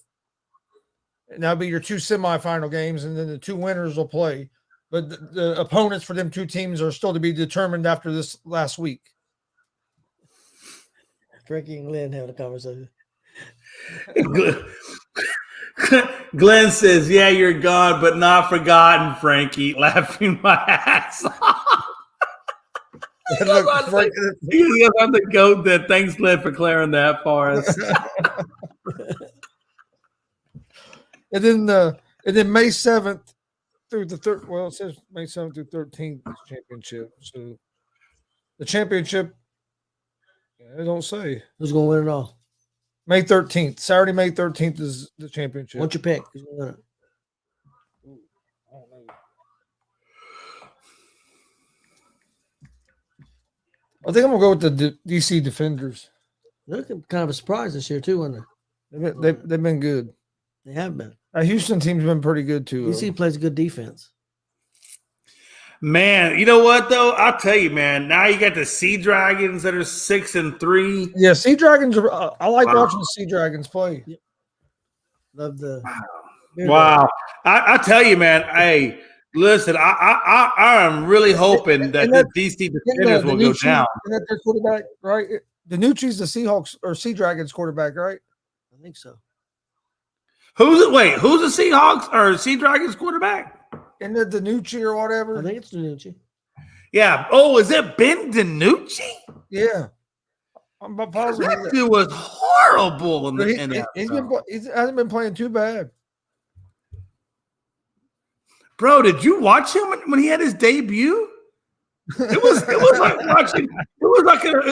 And that'll be your two semifinal games, and then the two winners will play. But the opponents for them two teams are still to be determined after this last week. Frankie and Glenn having a conversation. Glenn says, "Yeah, you're gone, but not forgotten, Frankie." Laughing my ass off. Look, Frank, I'm the goat. That thanks, Glenn, for clearing that for us. And then May 7th through the third. Well, it says May 7th through 13th is championship. So the championship, they don't say who's going to win it all. May 13th, Saturday, May 13th is the championship. What's your pick? Who's going to win it? I don't know. I think I'm gonna go with the DC Defenders. They're kind of a surprise this year too, aren't they? They've been good. They have been. Houston team's been pretty good too. DC plays good defense. Man, you know what though? I'll tell you, man. Now you got the Sea Dragons that are 6-3. Yeah, Sea Dragons are. I like watching the Sea Dragons play. Yep. Love the. Wow. I tell you, man. Hey, listen. I am really hoping that the DC Defenders will go down. And that their quarterback, right? Danucci's the Seahawks or Sea Dragons quarterback, right? I think so. Who's the Seahawks or Sea Dragons quarterback? And the Danucci or whatever. I think it's Danucci. Yeah. Oh, is it Ben Danucci? Yeah. I'm positive that dude was horrible in the NFL. He hasn't been playing too bad. Bro, did you watch him when he had his debut? It was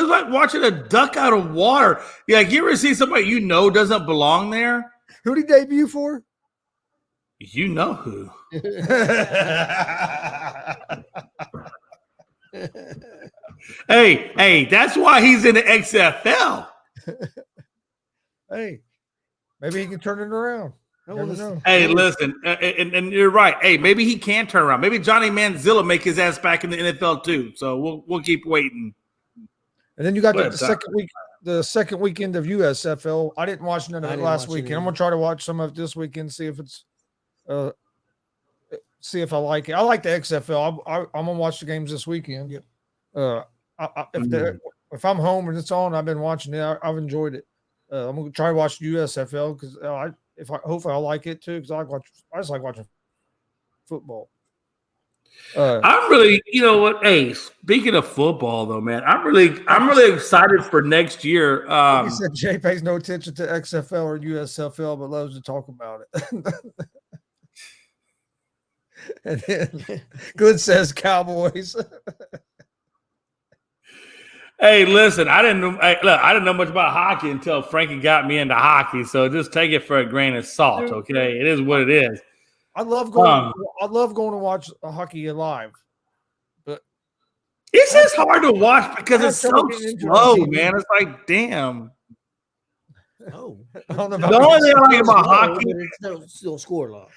like watching a duck out of water. Yeah, you ever see somebody doesn't belong there? Who did he debut for? You know who. Hey, that's why he's in the XFL. Hey, maybe he can turn it around. Hey, listen, and you're right. Hey, maybe he can turn around. Maybe Johnny Manziel make his ass back in the NFL too. So we'll keep waiting. And then you got the second weekend of USFL. I didn't watch none of it last weekend. I'm gonna try to watch some of it this weekend. See if it's, see if I like it. I like the XFL. I'm gonna watch the games this weekend. Yep. If I'm home and it's on, I've been watching it. I've enjoyed it. I'm gonna try to watch USFL because hopefully I like it too because I just like watching football. I'm really, you know what? Hey, speaking of football, though, man, I'm really excited for next year. He said Jay pays no attention to XFL or USFL, but loves to talk about it. And then Good says Cowboys. Hey, listen, I didn't know much about hockey until Frankie got me into hockey. So just take it for a grain of salt, okay? It is what it is. I love going to watch hockey live, but it's just hard to watch because it's so slow, man. It's like, damn. Oh, I don't know the only thing I like about hockey, it's don't score a lot.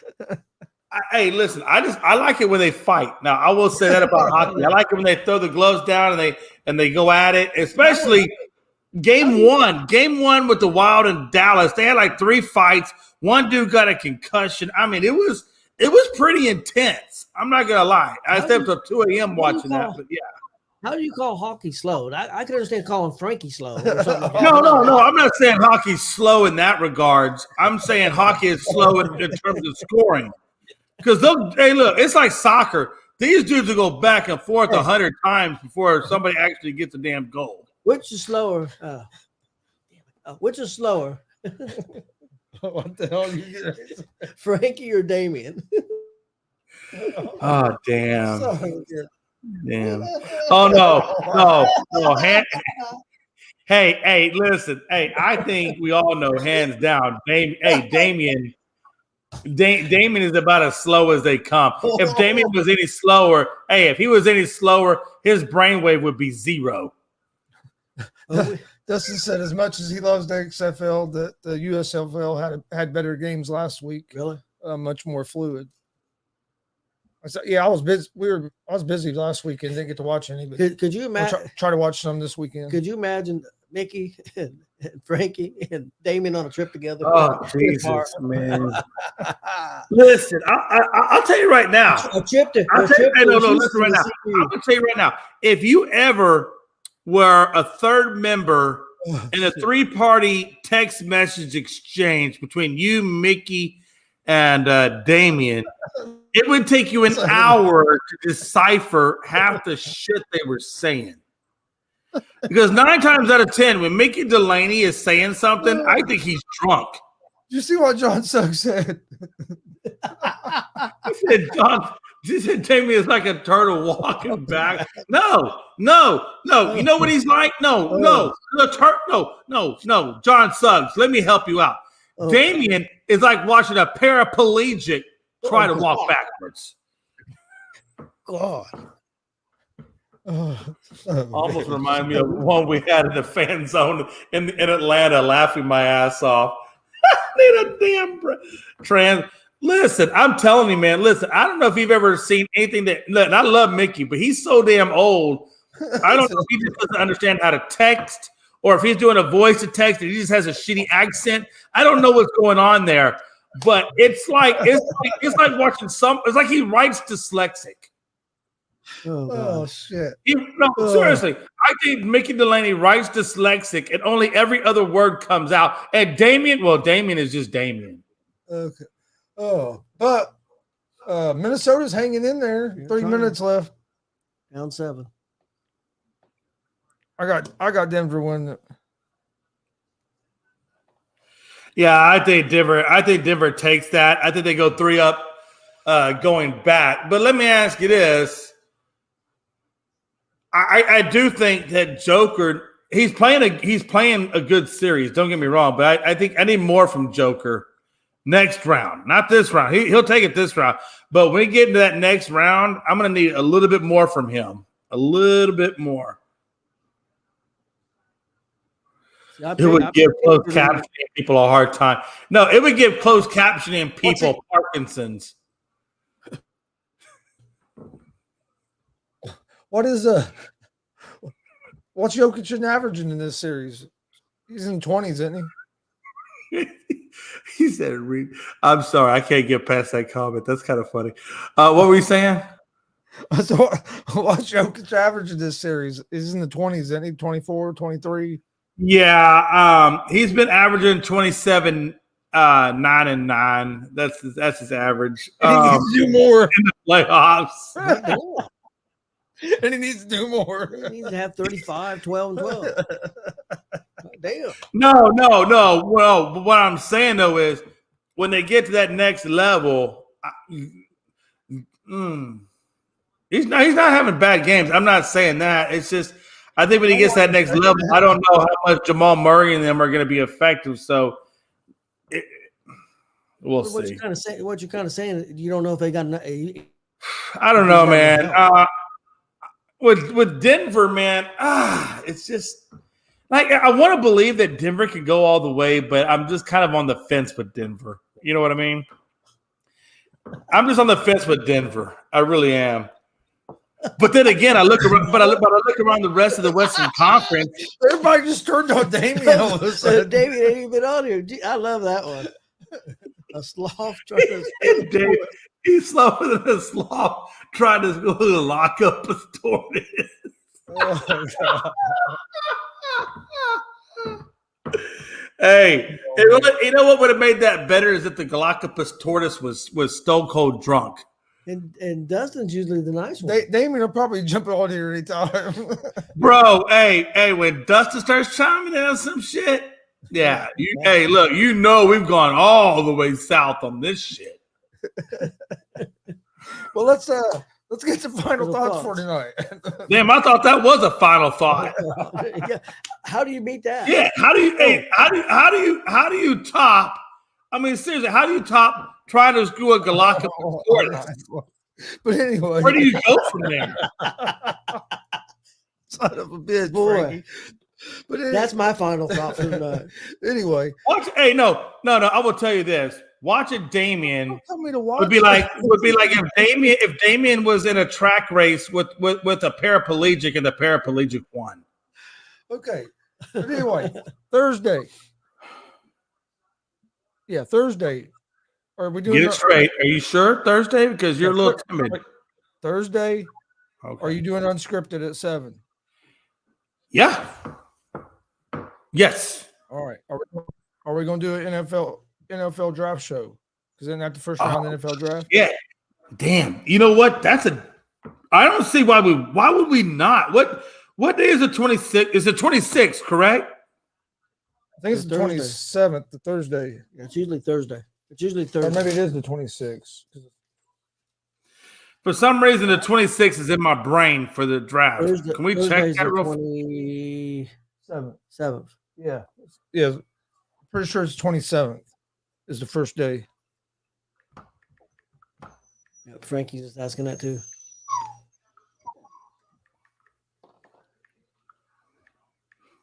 Hey, listen, I like it when they fight. Now, I will say that about hockey. I like it when they throw the gloves down and they go at it, especially game one with the Wild in Dallas. They had like 3 fights. One dude got a concussion. I mean, it was pretty intense. I'm not gonna lie. I stayed up till 2 a.m. watching that, but yeah. How do you call hockey slow? I can understand calling Frankie slow. Or something like No. I'm not saying hockey's slow in that regards. I'm saying hockey is slow in terms of scoring. Because hey, look, it's like soccer. These dudes will go back and forth 100 times before somebody actually gets a damn goal. Which is slower? Which is slower? What the hell you get? Frankie or Damien? Oh, damn. Damn. Oh, no. Hey, listen. Hey, I think we all know hands down. Damien is about as slow as they come. If Damien was any slower, if he was any slower, his brainwave would be 0. Dustin said as much as he loves the XFL, that the USFL had better games last week. Really? Much more fluid. I said, yeah, I was busy. I was busy last weekend. Didn't get to watch any. But Could you imagine? Try to watch some this weekend. Could you imagine Mickey and Frankie and Damien on a trip together? Oh, Jesus, man. Listen, I'll tell you right now. Listen right now. I'm gonna tell you right now. If you ever were a third member in a 3-party text message exchange between you, Mickey, and Damien, it would take you an hour to decipher half the shit they were saying. Because 9 times out of 10, when Mickey Delaney is saying something, I think he's drunk. Did you see what John Suggs said? He said Damien is like a turtle walking back. No. You know what he's like? No. John Suggs, let me help you out. Damien is like watching a paraplegic try to walk backwards. God. Almost remind me of one we had in the fan zone in Atlanta, laughing my ass off. Need a damn trans. Listen, I'm telling you, man. Listen, I don't know if you've ever seen anything that. And I love Mickey, but he's so damn old. I don't know if he just doesn't understand how to text, or if he's doing a voice to text and he just has a shitty accent. I don't know what's going on there, but it's like watching It's like he writes dyslexic. Oh shit! Seriously, I think Mickey Delaney writes dyslexic, and only every other word comes out. And Damien is just Damien. Okay. Oh, but Minnesota's hanging in there. 3 minutes left. Down 7. I got Denver winning. Yeah, I think Denver takes that. I think they go 3 up, going back. But let me ask you this. I do think that Joker, he's playing a good series. Don't get me wrong, but I think I need more from Joker next round, not this round. He'll take it this round, but when we get into that next round, I'm going to need a little bit more from him, a little bit more. It would give closed captioning people a hard time. No, it would give closed captioning people Parkinson's. What's Jokic averaging in this series? He's in 20s, isn't he? He said, I'm sorry, I can't get past that comment. That's kind of funny. What were you saying? So, what's Jokic averaging this series? He's in the 20s, isn't he? 24, 23? Yeah, he's been averaging 27, 9 and 9. That's his average. He needs to do more in the playoffs. And he needs to do more. He needs to have 35, 12, and 12. Damn. No. Well, what I'm saying though is when they get to that next level, he's not having bad games. I'm not saying that. It's just I think when he gets to that next level, I don't know how much Jamal Murray and them are going to be effective. So we'll see. What you're kind of saying, you don't know if they got. I don't know, man. With Denver, man, it's just like I want to believe that Denver could go all the way, but I'm just kind of on the fence with Denver. You know what I mean? I'm just on the fence with Denver. I really am. But then again, I look around the rest of the Western Conference. Everybody just turned on Damien all of a sudden. Damien ain't even been on here. I love that one. A sloth trying to he's slower than a sloth trying to lock up a tortoise. Oh, God. Hey, you know what would have made that better is if the Galapagos tortoise was stone cold drunk. And Dustin's usually the nice one. Damien will probably jump on here anytime. Bro, hey, when Dustin starts chiming in on some shit, yeah. Hey, look, you know we've gone all the way south on this shit. Well, let's get to final thoughts for tonight. Damn, I thought that was a final thought. Yeah. How do you beat that? Yeah, how do you top? I mean, seriously, how do you top trying to screw a Galactic tortoise? But anyway, where do you go from there? Son of a bitch, boy. Frankie. But That's my final thought for tonight. Anyway, Watch, hey, no. I will tell you this. Watching Damien tell me to watch would be like if Damien was in a track race with a paraplegic and the paraplegic won. Okay. But anyway, Thursday. Yeah, Thursday. Are we doing Get it straight? Are you sure Thursday? Because you're a little timid. Thursday. Okay. Are you doing unscripted at 7? Yeah. Yes. All right. Are we going to do an NFL draft show? Because isn't that the first round NFL draft? Yeah. Damn. You know what? I don't see why would we not? What day is the 26th? Is it 26th, correct? I think it's the 27th, the Thursday. Yeah, it's usually Thursday. Or maybe it is the 26th. For some reason, the 26th is in my brain for the draft. Can we check that real 27th. Yeah. Yeah. Pretty sure it's 27th is the first day. Yeah, Frankie's just asking that too.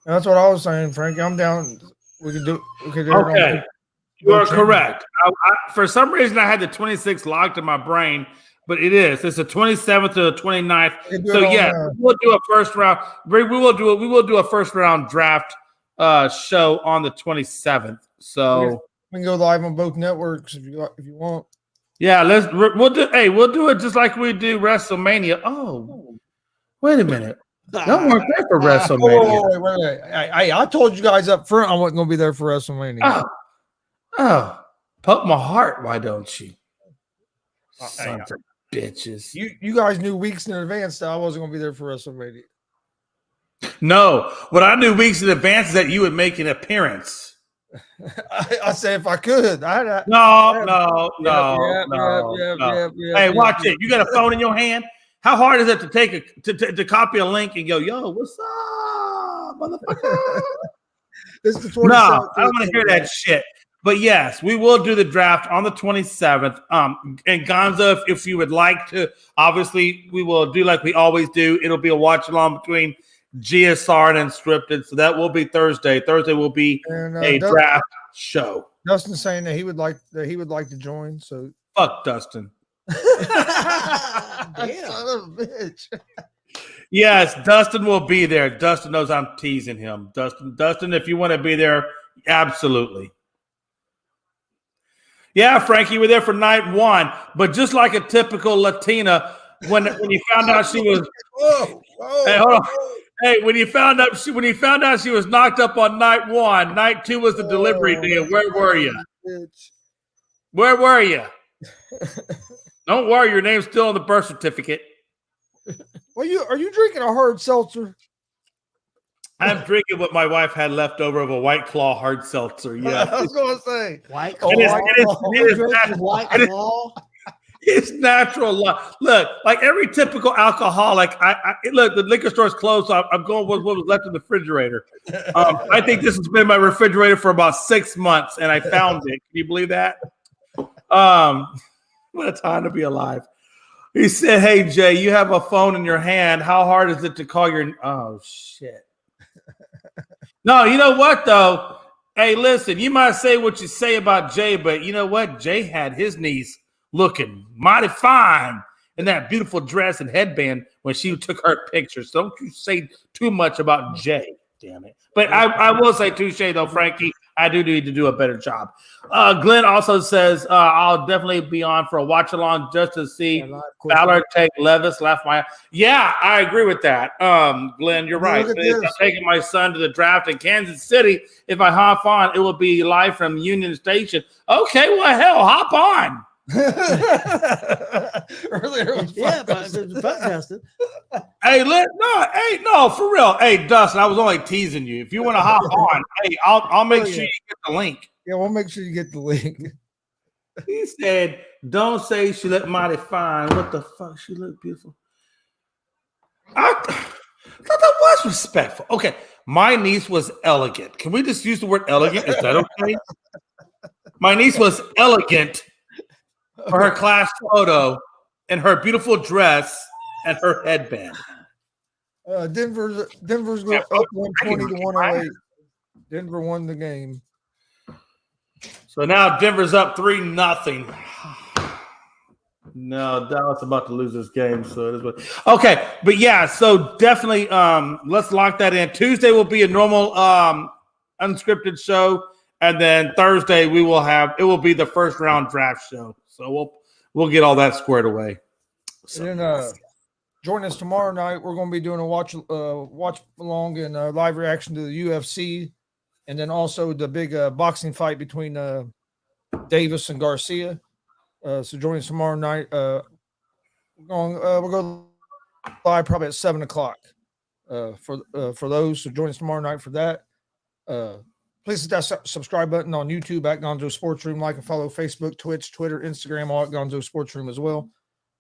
That's what I was saying, Frankie. I'm down. We could do okay. You are correct. For some reason, I had the 26th locked in my brain, but it's the 27th to the 29th. So yeah, we'll do a first round. We will do a first round draft show on the 27th. So we can go live on both networks if you want. Yeah, we'll do it just like we do WrestleMania. Oh, wait a minute. No more there for WrestleMania. Wait. I told you guys up front I wasn't going to be there for WrestleMania. Oh, poke my heart. Why don't you? Sons of bitches. You guys knew weeks in advance that I wasn't going to be there for WrestleMania. No, what I knew weeks in advance is that you would make an appearance. I say if I could. No. Hey, watch it. You got a phone in your hand? How hard is it to copy a link and go, yo, what's up, motherfucker? No, I don't want to hear that shit. But yes, we will do the draft on the 27th. And Gonzo, if you would like to, obviously we will do like we always do. It'll be a watch along between G.S.R. and Unscripted. So that will be Thursday. Thursday will be a draft show. Dustin's saying that he would like to join. So fuck Dustin. Damn. Son of a bitch. Yes, Dustin will be there. Dustin knows I'm teasing him. Dustin, if you want to be there, absolutely. Yeah, Frankie, you were there for night 1, but just like a typical Latina, when you found out she was, hey, hold on. Hey, when you found out she was knocked up on night 1, night 2 was the delivery deal. Where were you? Where were you? Don't worry, your name's still on the birth certificate. Well, are you drinking a hard seltzer? I'm drinking what my wife had left over of a White Claw hard seltzer. Yeah, I was going to say White Claw. It's natural. Look, like every typical alcoholic, look, the liquor store's closed, so I'm going with what was left in the refrigerator. I think this has been in my refrigerator for about 6 months, and I found it. Can you believe that? What a time to be alive. He said, hey, Jay, you have a phone in your hand. How hard is it to call your... Oh, shit. No, you know what, though? Hey, listen, you might say what you say about Jay, but you know what? Jay had his niece looking mighty fine in that beautiful dress and headband when she took her pictures. Don't you say too much about Jay, damn it. But I will say touche, though, Frankie. I do need to do a better job. Glenn also says, I'll definitely be on for a watch along just to see Ballard take Levis. Yeah, I agree with that. Glenn, you're right. I'm taking my son to the draft in Kansas City. If I hop on, it will be live from Union Station. Okay, well, hell, hop on. Earlier was podcasting. Hey, no, for real. Hey, Dustin, I was only teasing you. If you want to hop on, hey, I'll make sure you get the link. Yeah, we'll make sure you get the link. He said, "Don't say she looked mighty fine. What the fuck? She looked beautiful." I thought that was respectful. Okay, my niece was elegant. Can we just use the word elegant? Is that okay? My niece was elegant for her class photo and her beautiful dress and her headband. Denver's going up 120 to 108. Denver won the game. So now Denver's up 3-0. No, Dallas about to lose this game. So it is what. Okay, but yeah, so definitely let's lock that in. Tuesday will be a normal unscripted show, and then Thursday it will be the first round draft show. So we'll get all that squared away. So, and then join us tomorrow night. We're going to be doing a watch along and live reaction to the UFC, and then also the big boxing fight between Davis and Garcia. So join us tomorrow night. We're going live probably at 7:00 for those. So join us tomorrow night for that. Please hit that subscribe button on YouTube at Gonzo'S Sports Room. Like and follow Facebook, Twitch, Twitter, Instagram, all at Gonzo'S Sports Room as well.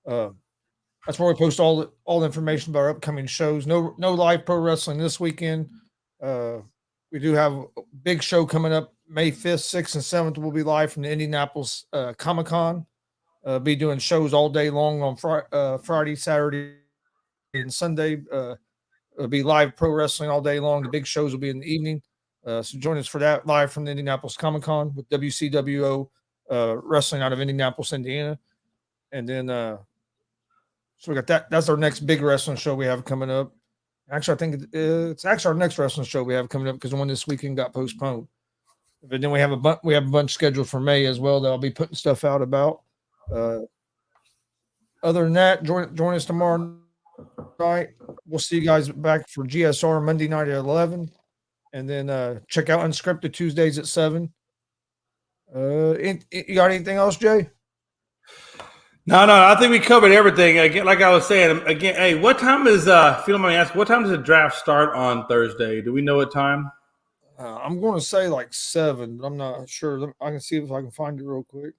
That's where we post all the information about our upcoming shows. No live pro wrestling this weekend. We do have a big show coming up May 5th, 6th, and 7th. We'll be live from the Indianapolis Comic-Con. Be doing shows all day long on Friday, Saturday, and Sunday. It'll be live pro wrestling all day long. The big shows will be in the evening. So join us for that live from the Indianapolis Comic-Con with WCWO wrestling out of Indianapolis, Indiana. And then so we got that. That's our next big wrestling show we have coming up. Actually, I think it's actually our next wrestling show we have coming up because the one this weekend got postponed. But then we have a bunch scheduled for May as well that I'll be putting stuff out about. Other than that, join us tomorrow night. We'll see you guys back for G.S.R. Monday night at 11, and then check out Unscripted Tuesdays at 7. You got anything else, Jay? No. I think we covered everything. Again, like I was saying, hey, what time is if you don't mind me asking, what time does the draft start on Thursday? Do we know what time? I'm going to say like 7, but I'm not sure. I can see if I can find it real quick.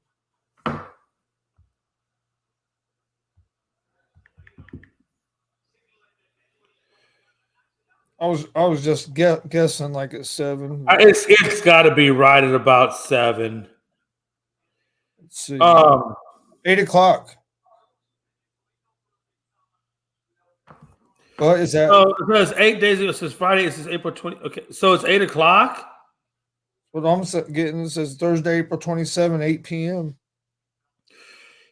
I was just guessing like at 7. It's got to be right at about 7. Let's see. 8:00. What is that? Oh, it's 8 days ago. It says Friday. It says April 20. Okay, so it's 8:00. What I'm getting, it says Thursday, April 27, 8 p.m.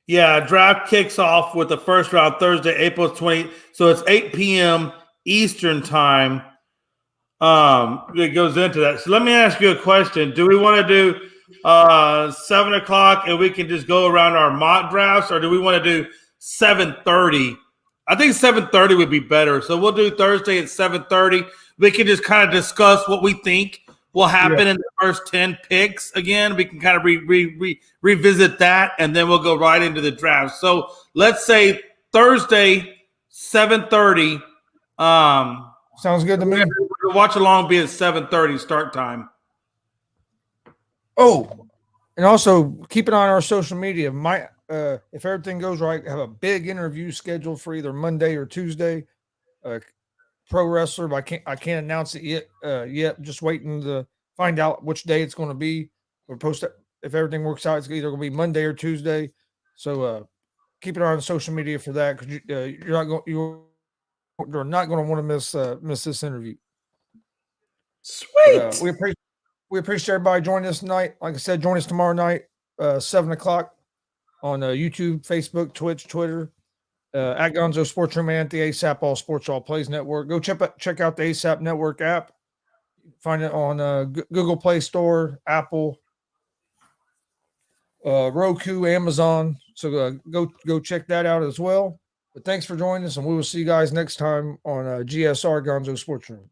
Yeah, draft kicks off with the first round Thursday, April 20. So it's 8 p.m. Eastern time. It goes into that. So let me ask you a question. Do we want to do 7:00 and we can just go around our mock drafts, or do we want to do 7:30? I think 7:30 would be better. So we'll do Thursday at 7:30. We can just kind of discuss what we think will happen in the first 10 picks. Again, we can kind of revisit that, and then we'll go right into the draft. So let's say Thursday, 7:30. Sounds good to me. Watch along be at 7:30 start time. Oh, and also keep an eye on our social media. If everything goes right, have a big interview scheduled for either Monday or Tuesday. Pro wrestler, but I can't announce it yet. I'm just waiting to find out which day it's going to be. We'll post it if everything works out. It's either going to be Monday or Tuesday. So keep an eye on social media for that because you're not going to want to miss this interview. Sweet. We appreciate everybody joining us tonight. Like I said, join us tomorrow night, 7:00 on YouTube, Facebook, Twitch, Twitter. At Gonzo'S Sports Room and at the ASAP All Sports All Plays Network. Go check out the ASAP Network app. Find it on Google Play Store, Apple, Roku, Amazon. So go check that out as well. But thanks for joining us, and we will see you guys next time on G.S.R. Gonzo'S Sports Room.